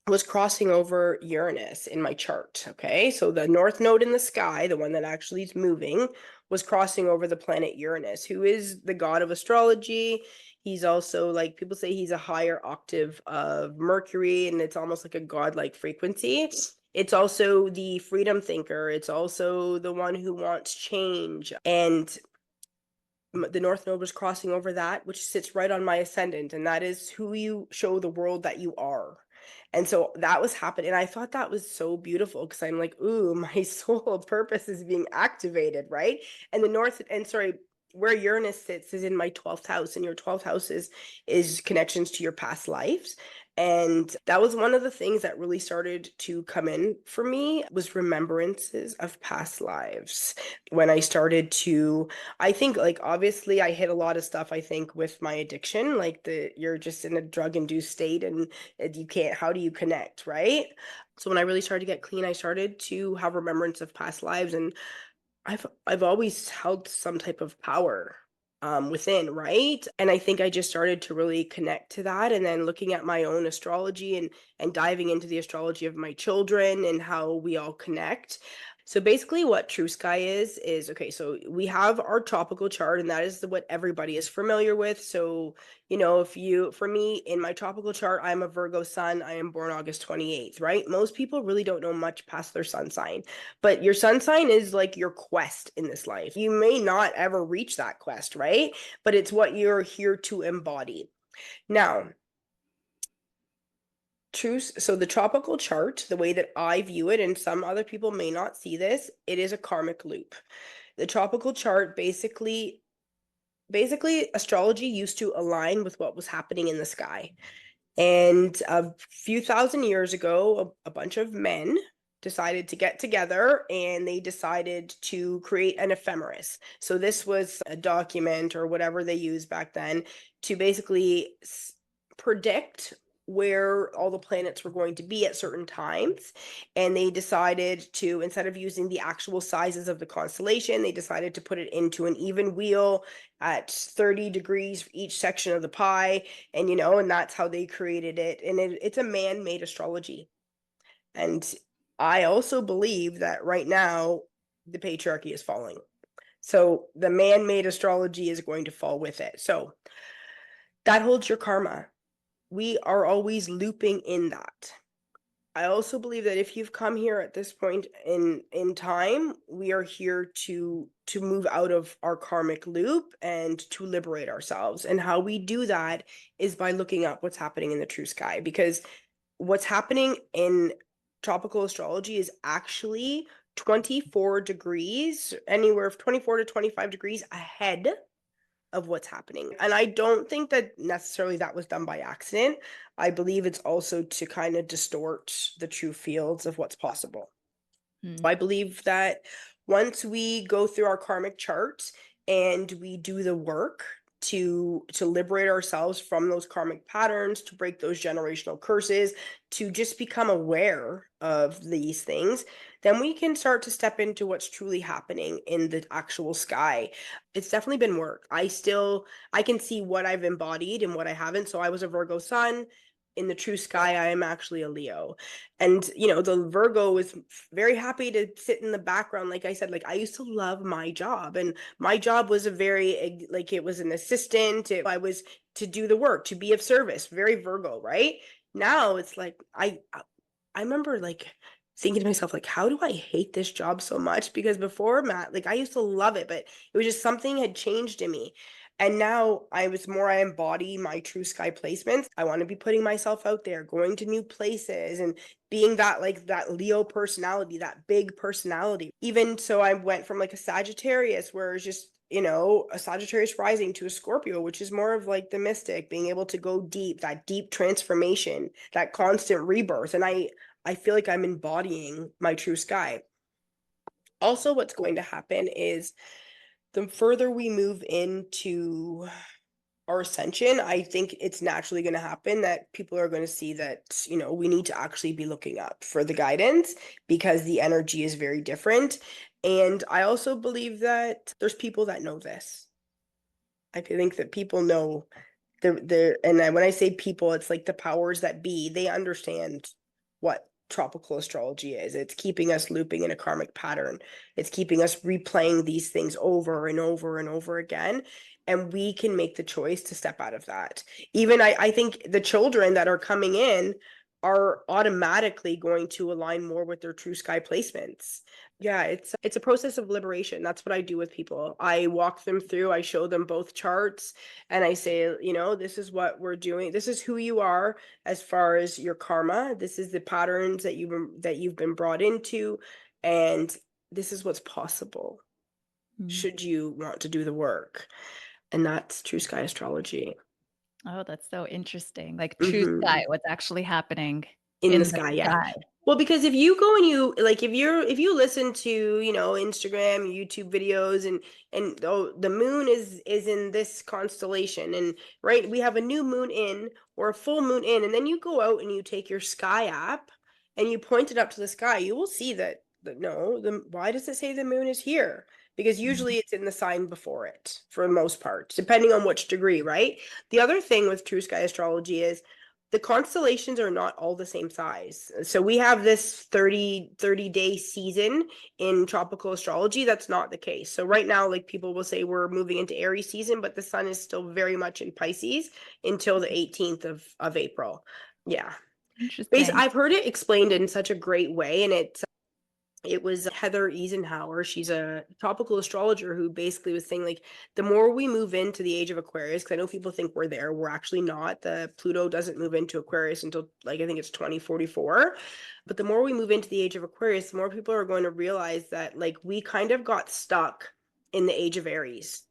was crossing over Uranus in my chart. Okay. So the North Node in the sky, the one that actually is moving, was crossing over the planet Uranus, who is the god of astrology. He's also, like, people say he's a higher octave of Mercury, and it's almost like a godlike frequency. It's also the freedom thinker. It's also the one who wants change. And the North Node was crossing over that, which sits right on my ascendant, and that is who you show the world that you are. And so that was happening. And I thought that was so beautiful because I'm like, ooh, my soul purpose is being activated, right? And the North, and sorry, where Uranus sits is in my 12th house, and your 12th house is connections to your past lives. And that was one of the things that really started to come in for me, was remembrances of past lives. When I started to, I think, like, obviously I hit a lot of stuff, I think, with my addiction, like you're just in a drug induced state, and you can't, how do you connect, right? So when I really started to get clean, I started to have remembrance of past lives, and I've always held some type of power within, right? And I think I just started to really connect to that, and then looking at my own astrology and diving into the astrology of my children and how we all connect. So basically what True Sky is, okay, so we have our tropical chart, and that is what everybody is familiar with. So, if you, for me, in my tropical chart, I'm a Virgo sun. I am born August 28th, right? Most people really don't know much past their sun sign, but your sun sign is like your quest in this life. You may not ever reach that quest, right? But it's what you're here to embody. Now, so the tropical chart, the way that I view it, and some other people may not see this, it is a karmic loop. The tropical chart basically astrology used to align with what was happening in the sky. And a few thousand years ago, a bunch of men decided to get together and they decided to create an ephemeris. So this was a document or whatever they used back then to basically predict where all the planets were going to be at certain times. And they decided to, instead of using the actual sizes of the constellation, they decided to put it into an even wheel at 30 degrees for each section of the pie. And, and that's how they created it. And it's a man-made astrology. And I also believe that right now the patriarchy is falling. So the man-made astrology is going to fall with it. So that holds your karma. We are always looping in that. I also believe that if you've come here at this point in time, we are here to move out of our karmic loop and to liberate ourselves. And how we do that is by looking up what's happening in the true sky, because what's happening in tropical astrology is actually 24 degrees, anywhere from 24 to 25 degrees ahead of what's happening. And I don't think that necessarily that was done by accident. I believe it's also to kind of distort the true fields of what's possible. Mm. I believe that once we go through our karmic charts and we do the work to liberate ourselves from those karmic patterns, to break those generational curses, to just become aware of these things, then we can start to step into what's truly happening in the actual sky. It's definitely been work. I can see what I've embodied and what I haven't. So I was a Virgo sun. In the true sky, I am actually a Leo. And, the Virgo is very happy to sit in the background. Like I said, like I used to love my job, and my job was it was an assistant. I was to do the work, to be of service, very Virgo, right? Now it's like, I remember like thinking to myself, like, how do I hate this job so much? Because before, Matt, like I used to love it, but it was just something had changed in me. And now I embody my true sky placements. I want to be putting myself out there, going to new places and being that Leo personality, that big personality. Even so, I went from like a Sagittarius where it's just, a Sagittarius rising to a Scorpio, which is more of like the mystic, being able to go deep, that deep transformation, that constant rebirth. And I feel like I'm embodying my true sky. Also, what's going to happen is the further we move into our ascension, I think it's naturally going to happen that people are going to see that, we need to actually be looking up for the guidance because the energy is very different. And I also believe that there's people that know this. I think that people know when I say people, it's like the powers that be. They understand what tropical astrology is. It's keeping us looping in a karmic pattern. It's keeping us replaying these things over and over and over again. And we can make the choice to step out of that. Even I think the children that are coming in are automatically going to align more with their true sky placements. Yeah, it's a process of liberation. That's what I do with people. I walk them through, I show them both charts, and I say, this is what we're doing. This is who you are as far as your karma. This is the patterns that you've been brought into, and this is what's possible should you want to do the work. And that's true sky astrology. Oh, that's so interesting. Like true sky, what's actually happening In the in the sky, yeah. sky. Well, because if you go and you like if you listen to, Instagram, YouTube videos, and the moon is in this constellation, and right, we have a new moon in or a full moon in, and then you go out and you take your sky app and you point it up to the sky, you will see that why does it say the moon is here? Because usually it's in the sign before it for the most part, depending on which degree, right? The other thing with true sky astrology is the constellations are not all the same size. So we have this 30-day season in tropical astrology. That's not the case. So right now, like people will say we're moving into Aries season, but the sun is still very much in Pisces until the 18th of April. Yeah. Interesting. I've heard it explained in such a great way, and it was Heather Eisenhower. She's a tropical astrologer who basically was saying, like, the more we move into the age of Aquarius, because I know people think we're there, we're actually not. The Pluto doesn't move into Aquarius until, like, I think it's 2044. But the more we move into the age of Aquarius, the more people are going to realize that, like, we kind of got stuck in the age of Aries.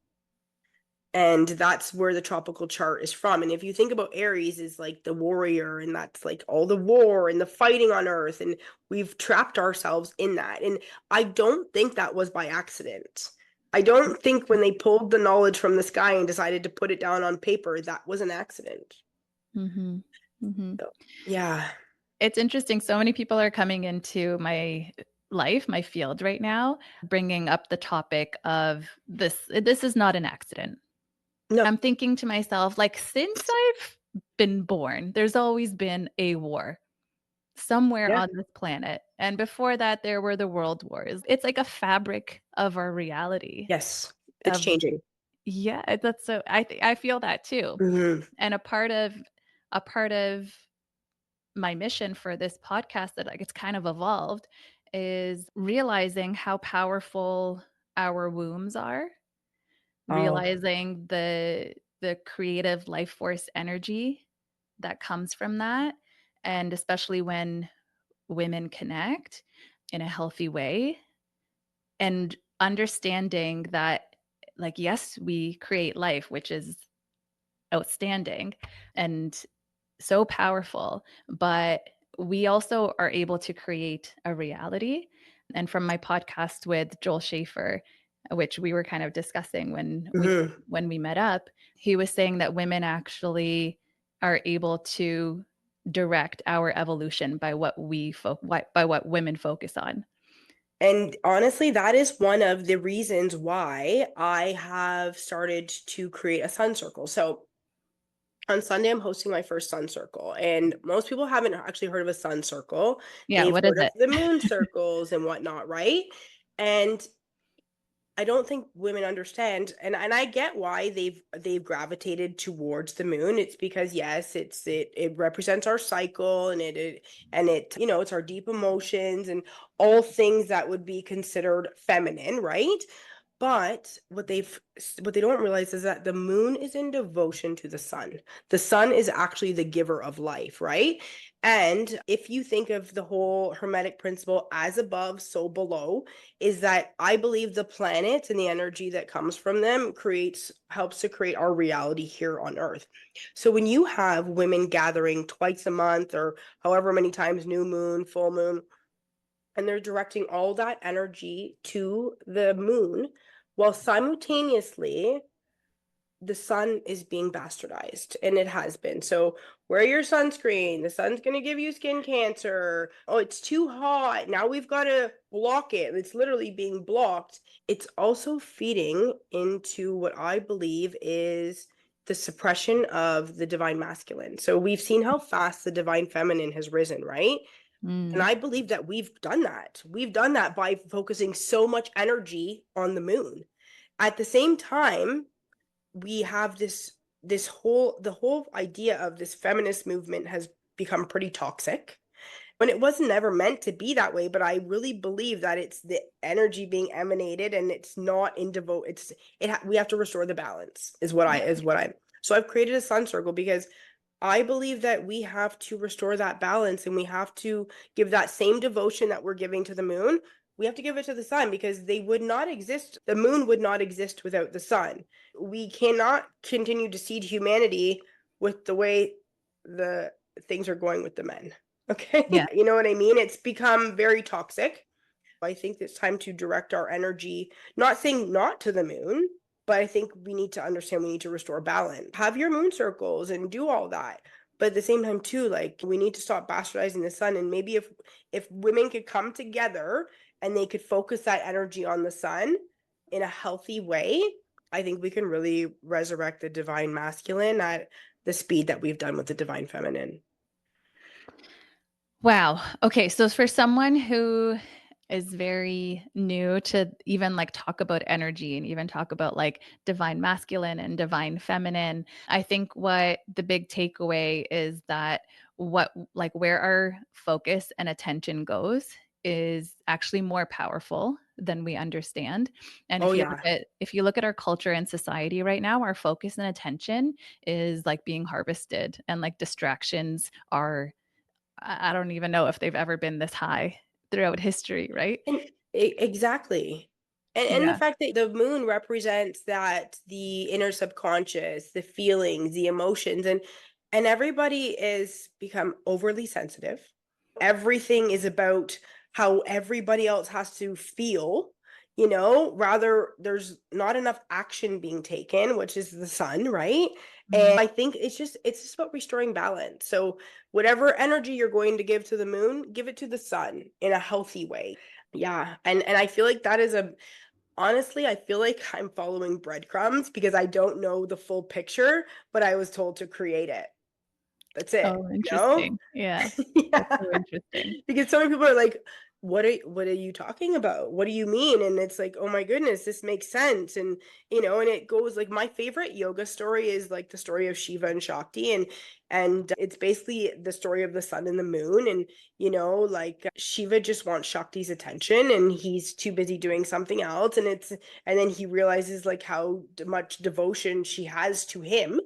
And that's where the tropical chart is from. And if you think about Aries is like the warrior, and that's like all the war and the fighting on earth, and we've trapped ourselves in that. And I don't think that was by accident. I don't think when they pulled the knowledge from the sky and decided to put it down on paper, that was an accident. Mhm. Mhm. So, yeah. It's interesting, so many people are coming into my life, my field right now, bringing up the topic of this is not an accident. No. I'm thinking to myself, like, since I've been born, there's always been a war somewhere Yeah. on this planet, and before that, there were the world wars. It's like a fabric of our reality, Yes. It's of changing. yeah, that's so I feel that too, Hmm. and a part of my mission for this podcast that, like, it's kind of evolved is realizing how powerful our wombs are, Oh, realizing the creative life force energy that comes from that, and especially when women connect in a healthy way, and understanding that, like, yes, we create life, which is outstanding and so powerful, but we also are able to create a reality. And from my podcast with Joel Schaefer, which we were kind of discussing hmm. when we met up, he was saying that women actually are able to direct our evolution by by what women focus on. And honestly, that is one of the reasons why I have started to create a sun circle. So on Sunday, I'm hosting my first sun circle, and most people haven't actually heard of a sun circle. Yeah, They've what is heard of it? the moon circles and whatnot, right? And I don't think women understand, and I get why they've gravitated towards the moon. It's because yes, it represents our cycle, and it it's our deep emotions and all things that would be considered feminine, right? But what they don't realize is that the moon is in devotion to the sun. The sun is actually the giver of life, right? And if you think of the whole hermetic principle as above, so below, is that I believe the planets and the energy that comes from them helps to create our reality here on earth. So when you have women gathering twice a month or however many times, new moon, full moon, and they're directing all that energy to the moon while simultaneously the sun is being bastardized, and it has been. So wear your sunscreen. The sun's going to give you skin cancer. Oh, it's too hot. Now we've got to block it. It's literally being blocked. It's also feeding into what I believe is the suppression of the divine masculine. So we've seen how fast the divine feminine has risen, right? And Mm, I believe that we've done that. We've done that by focusing so much energy on the moon. At the same time, we have the whole idea of this feminist movement has become pretty toxic when it wasn't ever meant to be that way. But I really believe that it's the energy being emanated, and it's not in devote we have to restore the balance is what I so I've created a sun circle because I believe that we have to restore that balance, and we have to give that same devotion that we're giving to the moon. We have to give it to the sun because they would not exist. The moon would not exist without the sun. We cannot continue to seed humanity with the way the things are going with the men. Okay. yeah. You know what I mean? It's become very toxic. I think it's time to direct our energy, not saying not to the moon, but I think we need to understand we need to restore balance. Have your moon circles and do all that. But at the same time too, like we need to stop bastardizing the sun. And maybe if women could come together and they could focus that energy on the sun in a healthy way, I think we can really resurrect the divine masculine at the speed that we've done with the divine feminine. Wow. Okay, so for someone who is very new to even, like, talk about energy and even talk about, like, divine masculine and divine feminine, I think what the big takeaway is that where our focus and attention goes is actually more powerful than we understand. And Oh yeah. if you look at our culture and society right now, our focus and attention is, like, being harvested, and, like, distractions are I don't even know if they've ever been this high throughout history, right? And exactly. And the Yeah. fact that the moon represents that the inner subconscious, the feelings, the emotions, and everybody is become overly sensitive. Everything is about how everybody else has to feel, rather there's not enough action being taken, which is the sun, right? And Mm. I think it's just about restoring balance. So whatever energy you're going to give to the moon, give it to the sun in a healthy way. Yeah. And I feel like that is a honestly, I feel like I'm following breadcrumbs because I don't know the full picture, but I was told to create it. That's it, Oh, you know? interesting. Yeah. That's Yeah. so interesting. Because so many people are like, what are you talking about? What do you mean? And it's like, oh my goodness, this makes sense. And it goes like my favorite yoga story is like the story of Shiva and Shakti. And it's basically the story of the sun and the moon. And like Shiva just wants Shakti's attention and he's too busy doing something else. And then he realizes like how much devotion she has to him,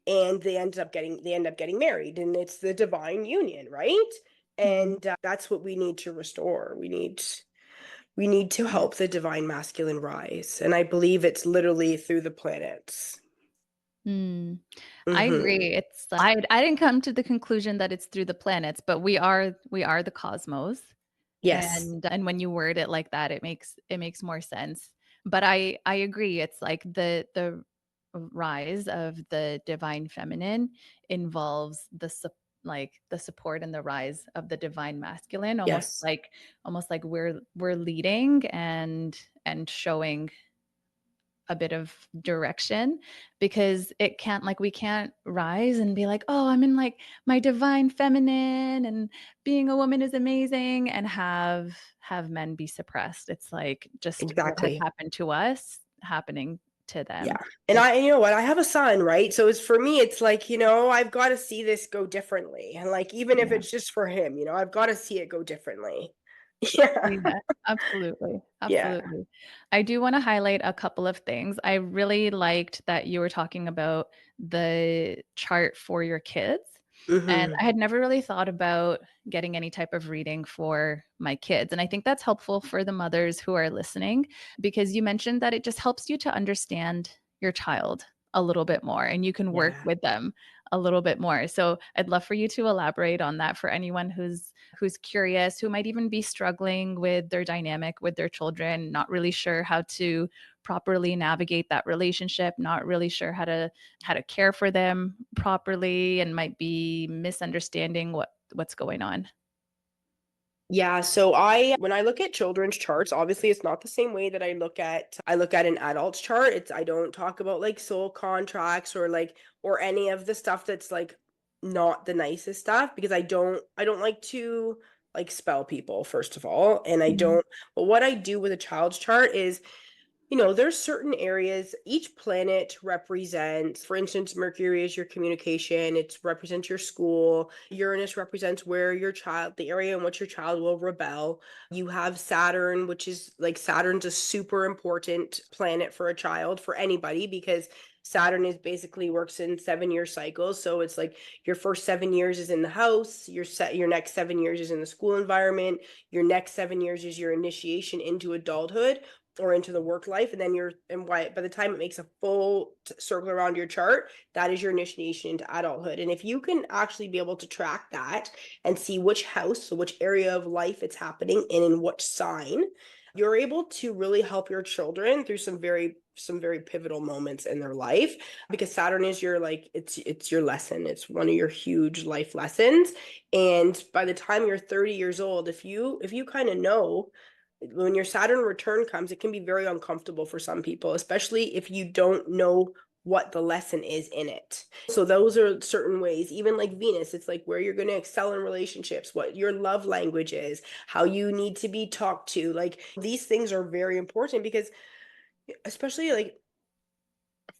and they end up getting married, and it's the divine union, right? Mm. And that's what we need to restore. We need to Yeah. help the divine masculine rise, and I believe it's literally through the planets. Mm. I Hmm. agree. I didn't come to the conclusion that it's through the planets, but we are the cosmos. Yes. And when you word it like that, it makes more sense. But I agree. It's like the rise of the divine feminine involves like the support and the rise of the divine masculine, Yes. almost like we're leading and showing a bit of direction, because it can't like we can't rise and be like, "Oh, I'm in like my divine feminine and being a woman is amazing," and have men be suppressed. It's like just what has Exactly. happened to us happening to Yeah. them. And It's you know what? I have a son, right? So it's for me, it's like, I've got to see this go differently. And like, even if yeah. it's just for him, I've got to see it go differently. Yeah. Yeah, absolutely, Yeah. absolutely. I do wanna highlight a couple of things. I really liked that you were talking about the chart for your kids, and Hmm. I had never really thought about getting any type of reading for my kids, and I think that's helpful for the mothers who are listening, because you mentioned that it just helps you to understand your child a little bit more, and you can work Yeah. with them a little bit more. So, I'd love for you to elaborate on that for anyone who's curious, who might even be struggling with their dynamic with their children, not really sure how to properly navigate that relationship, not really sure how to care for them properly, and might be misunderstanding what's going on. Yeah, so when I look at children's charts, obviously it's not the same way that I look at an adult's chart. I don't talk about like soul contracts or any of the stuff that's like not the nicest stuff, because I don't like to like spell people, first of all, and I Mhm. don't but what I do with a child's chart is, there's certain areas each planet represents. For instance, Mercury is your communication, it represents your school. Uranus represents where the area in which your child will rebel. You have Saturn, which is like Saturn's a super important planet for a child, for anybody, because Saturn is basically works in 7-year cycles. So it's like your first 7 years is in the house, your next 7 years is in the school environment, your next 7 years is your initiation into adulthood or into the work life, and then by the time it makes a full circle around your chart, that is your initiation into adulthood. And if you can actually be able to track that and see which house, so which area of life it's happening in what sign, you're able to really help your children through some very pivotal moments in their life, because Saturn is your like it's your lesson. It's one of your huge life lessons. And by the time you're 30 years old, if you kind of know when your Saturn return comes, it can be very uncomfortable for some people, especially if you don't know what the lesson is in it. So those are certain ways. Even like Venus, it's like where you're going to excel in relationships, what your love language is, how you need to be talked to. Like these things are very important, because especially like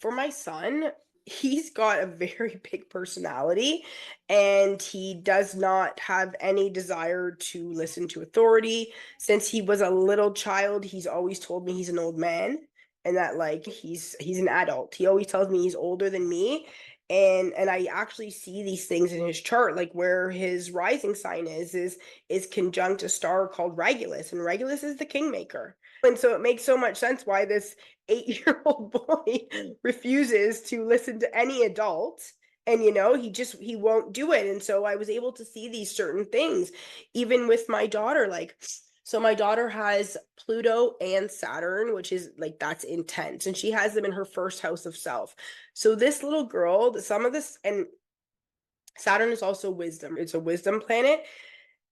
for my son, he's got a very big personality, and he does not have any desire to listen to authority. Since he was a little child, he's always told me he's an old man, and that like he's an adult. He always tells me he's older than me. And I actually see these things in his chart, like where his rising sign is conjunct a star called Regulus, and Regulus is the kingmaker. And so it makes so much sense why this 8-year-old boy refuses to listen to any adult. And, he won't do it. And so I was able to see these certain things, even with my daughter. Like, so my daughter has Pluto and Saturn, which is like, that's intense. And she has them in her first house of self. So this little girl, some of this, and Saturn is also wisdom. It's a wisdom planet.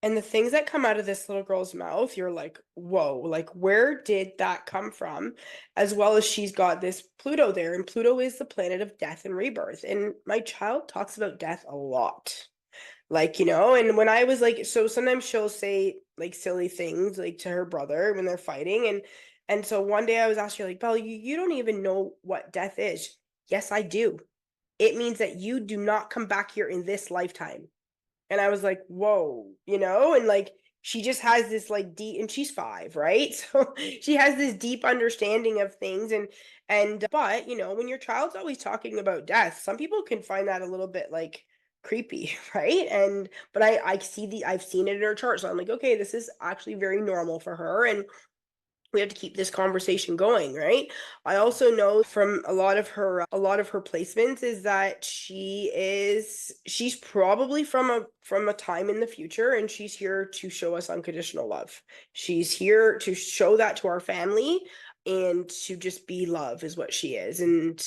And the things that come out of this little girl's mouth, you're like, whoa, like, where did that come from? As well as she's got this Pluto there, and Pluto is the planet of death and rebirth. And my child talks about death a lot. Like, and when I was like, so sometimes she'll say like silly things like to her brother when they're fighting. And so one day I was asking her, like, Belle, you don't even know what death is. Yes, I do. It means that you do not come back here in this lifetime. And I was like, whoa, and like she just has this like deep, and she's 5, right? So she has this deep understanding of things. But when your child's always talking about death, some people can find that a little bit like creepy, right? But I've seen it in her chart. So I'm like, okay, this is actually very normal for her. And we have to keep this conversation going, right? I also know from a lot of her placements is that she's probably from a time in the future, and she's here to show us unconditional love. She's here to show that to our family, and to just be love is what she is. And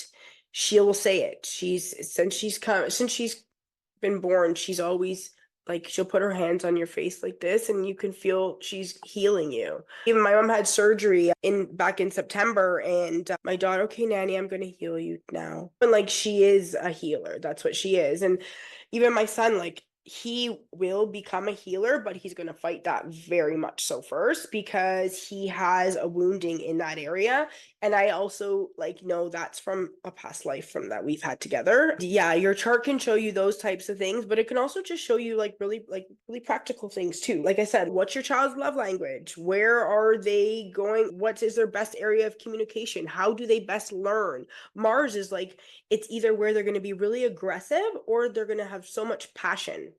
she will say it. Since she's been born, she's always like, she'll put her hands on your face like this, and you can feel she's healing you. Even my mom had surgery back in September, and my daughter, okay, Nanny, I'm gonna heal you now. And like, she is a healer. That's what she is. And even my son, like, he will become a healer, but he's going to fight that very much so first, because he has a wounding in that area. And I also like know that's from a past life from that we've had together. Yeah, your chart can show you those types of things, but it can also just show you like really practical things too. Like I said, what's your child's love language? Where are they going? What is their best area of communication? How do they best learn? Mars is like, it's either where they're going to be really aggressive or they're going to have so much passion.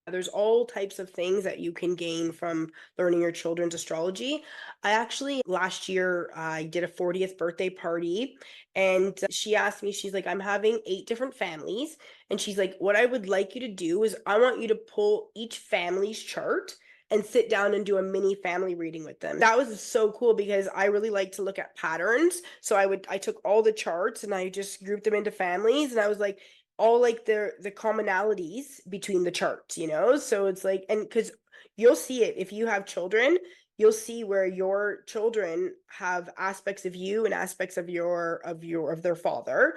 There's all types of things that you can gain from learning your children's astrology. I actually, last year, I did a 40th birthday party, and she asked me, she's like, I'm having 8 different families. And she's like, what I would like you to do is I want you to pull each family's chart and sit down and do a mini family reading with them. That was so cool because I really like to look at patterns. So I took all the charts and I just grouped them into families, and I was like, all like the commonalities between the charts, so it's like, and because you'll see it if you have children, you'll see where your children have aspects of you and aspects of their father,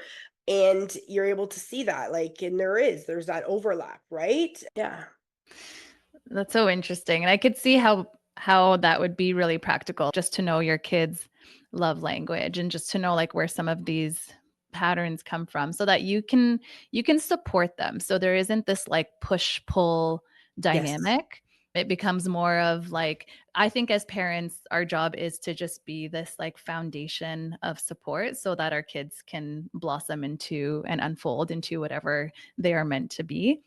and you're able to see that, like, and there's that overlap, right? Yeah. That's so interesting. And I could see how that would be really practical just to know your kids' love language and just to know like where some of these patterns come from so that you can support them. So there isn't this like push-pull Yes. dynamic. It becomes more of like I think as parents our job is to just be this like foundation of support so that our kids can blossom into and unfold into whatever they are meant to be.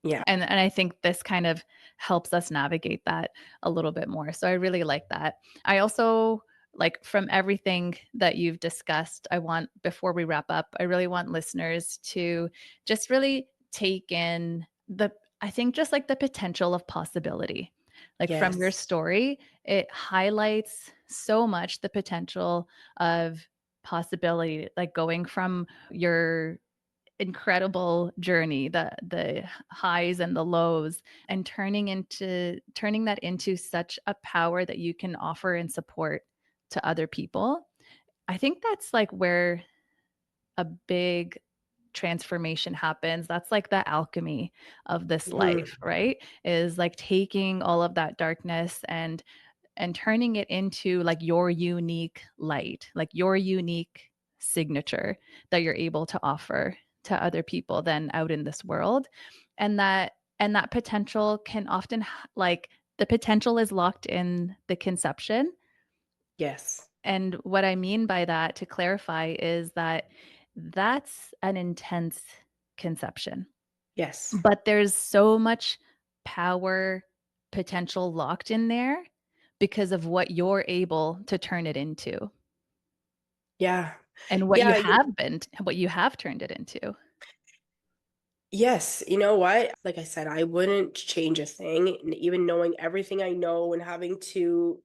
Yeah. And I think this kind of helps us navigate that a little bit more. So I really like that. I also like from everything that you've discussed, I want before we wrap up, I really want listeners to just really take in the I think just like the potential of possibility. Like from your Yes. story, it highlights so much the potential of possibility, like going from your incredible journey, the highs and the lows, and turning that into such a power that you can offer and support to other people. I think that's like where a big transformation happens. That's like the alchemy of this Mhm. life, right? Is like taking all of that darkness and turning it into like your unique light, like your unique signature that you're able to offer to other people then out in this world. And that potential can often like the potential is locked in the conception. Yes. And what I mean by that, to clarify, is that that's an intense conception, Yes. but there's so much power potential locked in there because of what you're able to turn it into Yeah. and Yeah, what you have turned it into. yes, you know what? Like I said, I wouldn't change a thing, and even knowing everything I know and having to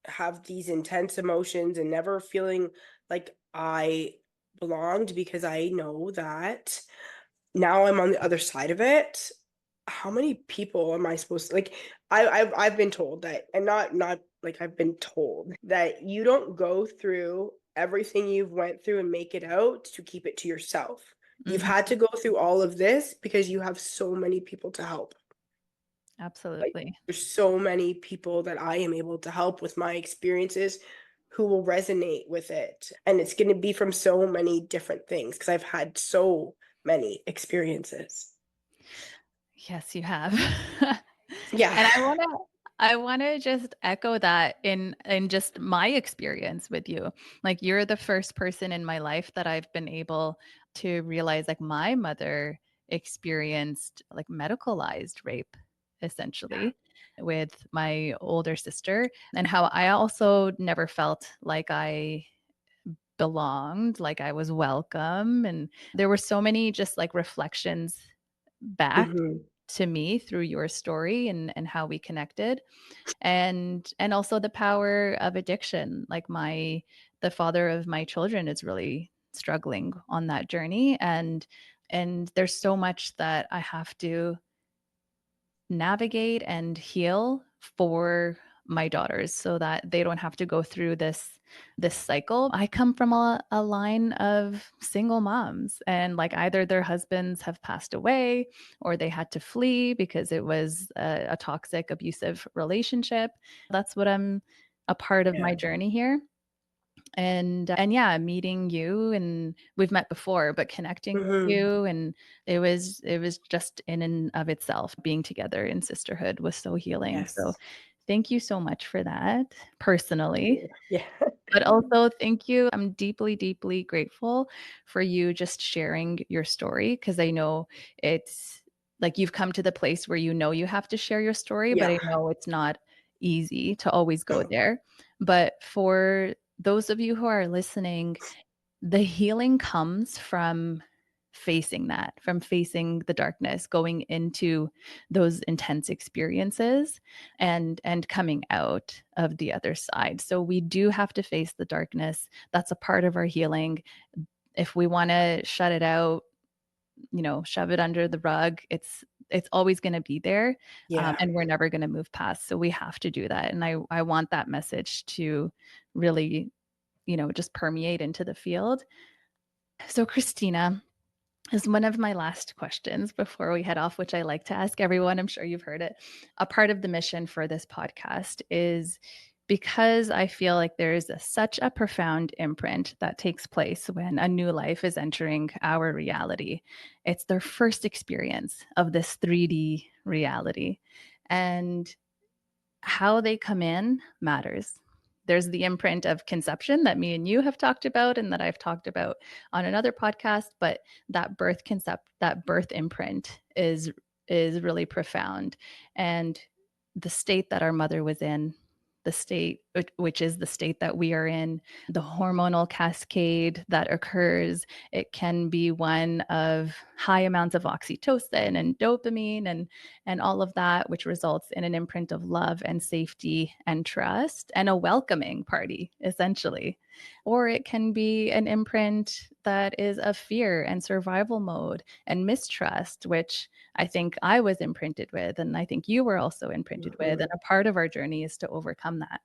have these intense emotions and never feeling like I belonged because I know that now I'm on the other side of it. How many people am I supposed to like I've been told that, and not like I've been told that you don't go through everything you've went through and make it out to keep it to yourself. You've had Mhm. to go through all of this because you have so many people to help. Like, Absolutely. there's so many people that I am able to help with my experiences who will resonate with it. And it's going to be from so many different things because I've had so many experiences. Yes, you have. Yeah. And I wanna just echo that in just my experience with you. Like, you're the first person in my life that I've been able to realize, like, my mother experienced, like, medicalized rape, essentially, with my older sister, and how I also never felt like I belonged, like I was welcome, and there were so many just, like, reflections back Mhm. to me through your story and how we connected, and also the power of addiction. Like, the father of my children is really struggling on that journey, and there's so much that I have to navigate and heal for my daughters so that they don't have to go through this cycle. I come from a line of single moms, and like either their husbands have passed away or they had to flee because it was a toxic abusive relationship. That's what I'm a part of Yeah. my journey here. And yeah, meeting you, and we've met before, but connecting with Mhm. you, and it was just in and of itself, being together in sisterhood was so healing. So Yes. thank you so much for that personally. Yeah. Yeah. But also thank you. I'm deeply, deeply grateful for you just sharing your story, because I know it's like you've come to the place where you know you have to share your story, but Yeah. I know it's not easy to always go there. But for those of you who are listening, the healing comes from facing that, from facing the darkness, going into those intense experiences and coming out of the other side. So we do have to face the darkness. That's a part of our healing. If we want to shut it out, shove it under the rug, it's always going to be there, Yeah. and we're never going to move past. So we have to do that. And I want that message to really, just permeate into the field. So, Christina, is one of my last questions before we head off, which I like to ask everyone. I'm sure you've heard it. A part of the mission for this podcast is because I feel like there is such a profound imprint that takes place when a new life is entering our reality. It's their first experience of this 3D reality. And how they come in matters. There's the imprint of conception that me and you have talked about and that I've talked about on another podcast, but that birth imprint is really profound. And the state that our mother was in, the state which is the state that we are in, the hormonal cascade that occurs, it can be one of high amounts of oxytocin and dopamine and all of that, which results in an imprint of love and safety and trust and a welcoming party, essentially. Or it can be an imprint that is of fear and survival mode and mistrust, which I think I was imprinted with, and I think you were also imprinted with. And Mhm. a part of our journey is to overcome that.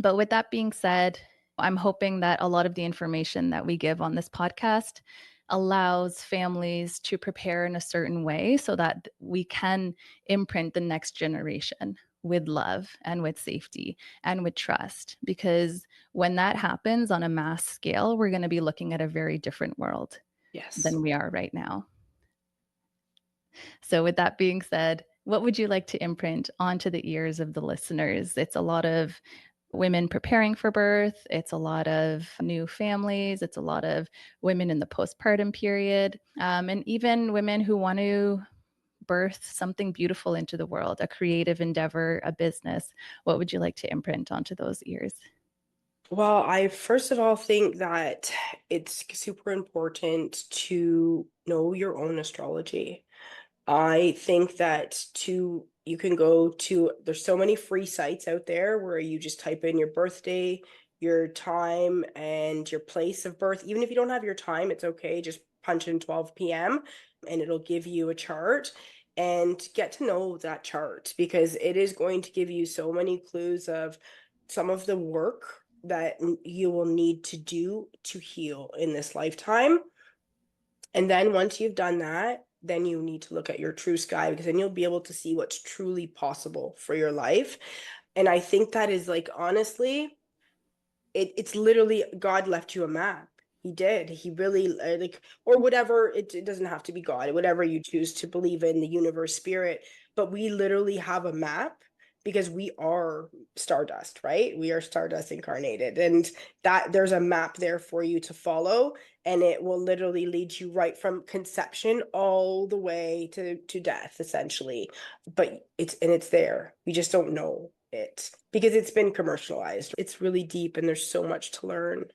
But with that being said, I'm hoping that a lot of the information that we give on this podcast allows families to prepare in a certain way so that we can imprint the next generation with love and with safety and with trust. Because when that happens on a mass scale, we're going to be looking at a very different world Yes. than we are right now. So, with that being said, what would you like to imprint onto the ears of the listeners? It's a lot of women preparing for birth, it's a lot of new families, it's a lot of women in the postpartum period, and even women who want to birth something beautiful into the world, a creative endeavor, a business, what would you like to imprint onto those ears? Well, I first of all think that it's super important to know your own astrology. I think that you can go to, there's so many free sites out there where you just type in your birthday, your time, and your place of birth. Even if you don't have your time, it's okay. Just punch in 12 p.m. and it'll give you a chart, and get to know that chart, because it is going to give you so many clues of some of the work that you will need to do to heal in this lifetime. And then once you've done that, then you need to look at your true sky, because then you'll be able to see what's truly possible for your life. And I think that is, like, honestly, it's literally God left you a map. He did. He really, like, or whatever. It doesn't have to be God, whatever you choose to believe in, the universe, spirit. But we literally have a map, because we are stardust, right? We are stardust incarnated, and that there's a map there for you to follow, and it will literally lead you right from conception all the way to death, essentially. But it's there. We just don't know it because it's been commercialized. It's really deep, and there's so much to learn.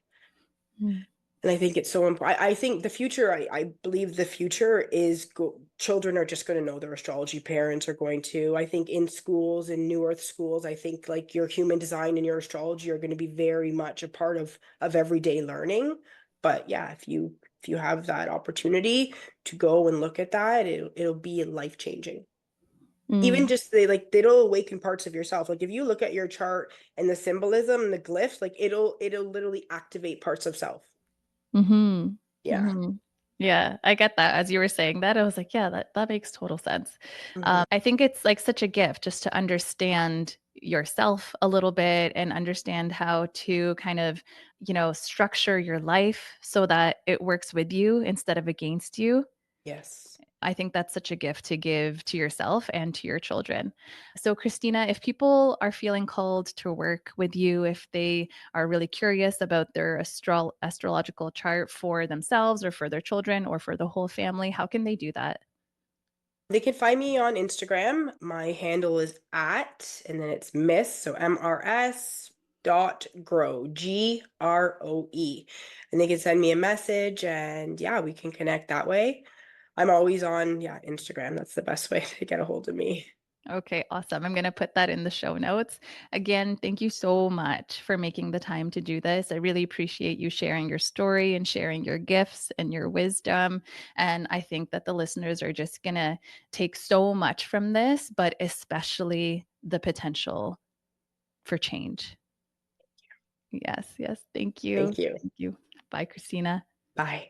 Mm. And I think it's so important. I think the future, I believe the future is children are just going to know their astrology. Parents are going to. I think in schools, in New Earth schools, I think like your human design and your astrology are going to be very much a part of everyday learning. But yeah, if you have that opportunity to go and look at that, it'll be life changing. Even Mm. just they'll awaken parts of yourself. Like if you look at your chart and the symbolism and the glyphs, like it'll literally activate parts of self. Mhm. Yeah. Mhm. Yeah, I get that. As you were saying that, I was like, "Yeah, that makes total sense." Mhm. I think it's, like, such a gift just to understand yourself a little bit and understand how to kind of, structure your life so that it works with you instead of against you. Yes. I think that's such a gift to give to yourself and to your children. So, Christina, if people are feeling called to work with you, if they are really curious about their astrological chart for themselves or for their children or for the whole family, how can they do that? They can find me on Instagram. My handle is at, and then it's Miss, so MRS dot Groe, Groe. And they can send me a message, and yeah, we can connect that way. I'm always on, yeah, Instagram. That's the best way to get a hold of me. Okay, awesome. I'm going to put that in the show notes. Again, thank you so much for making the time to do this. I really appreciate you sharing your story and sharing your gifts and your wisdom. And I think that the listeners are just going to take so much from this, but especially the potential for change. Yes, yes. Thank you. Thank you. Thank you. Bye, Christina. Bye.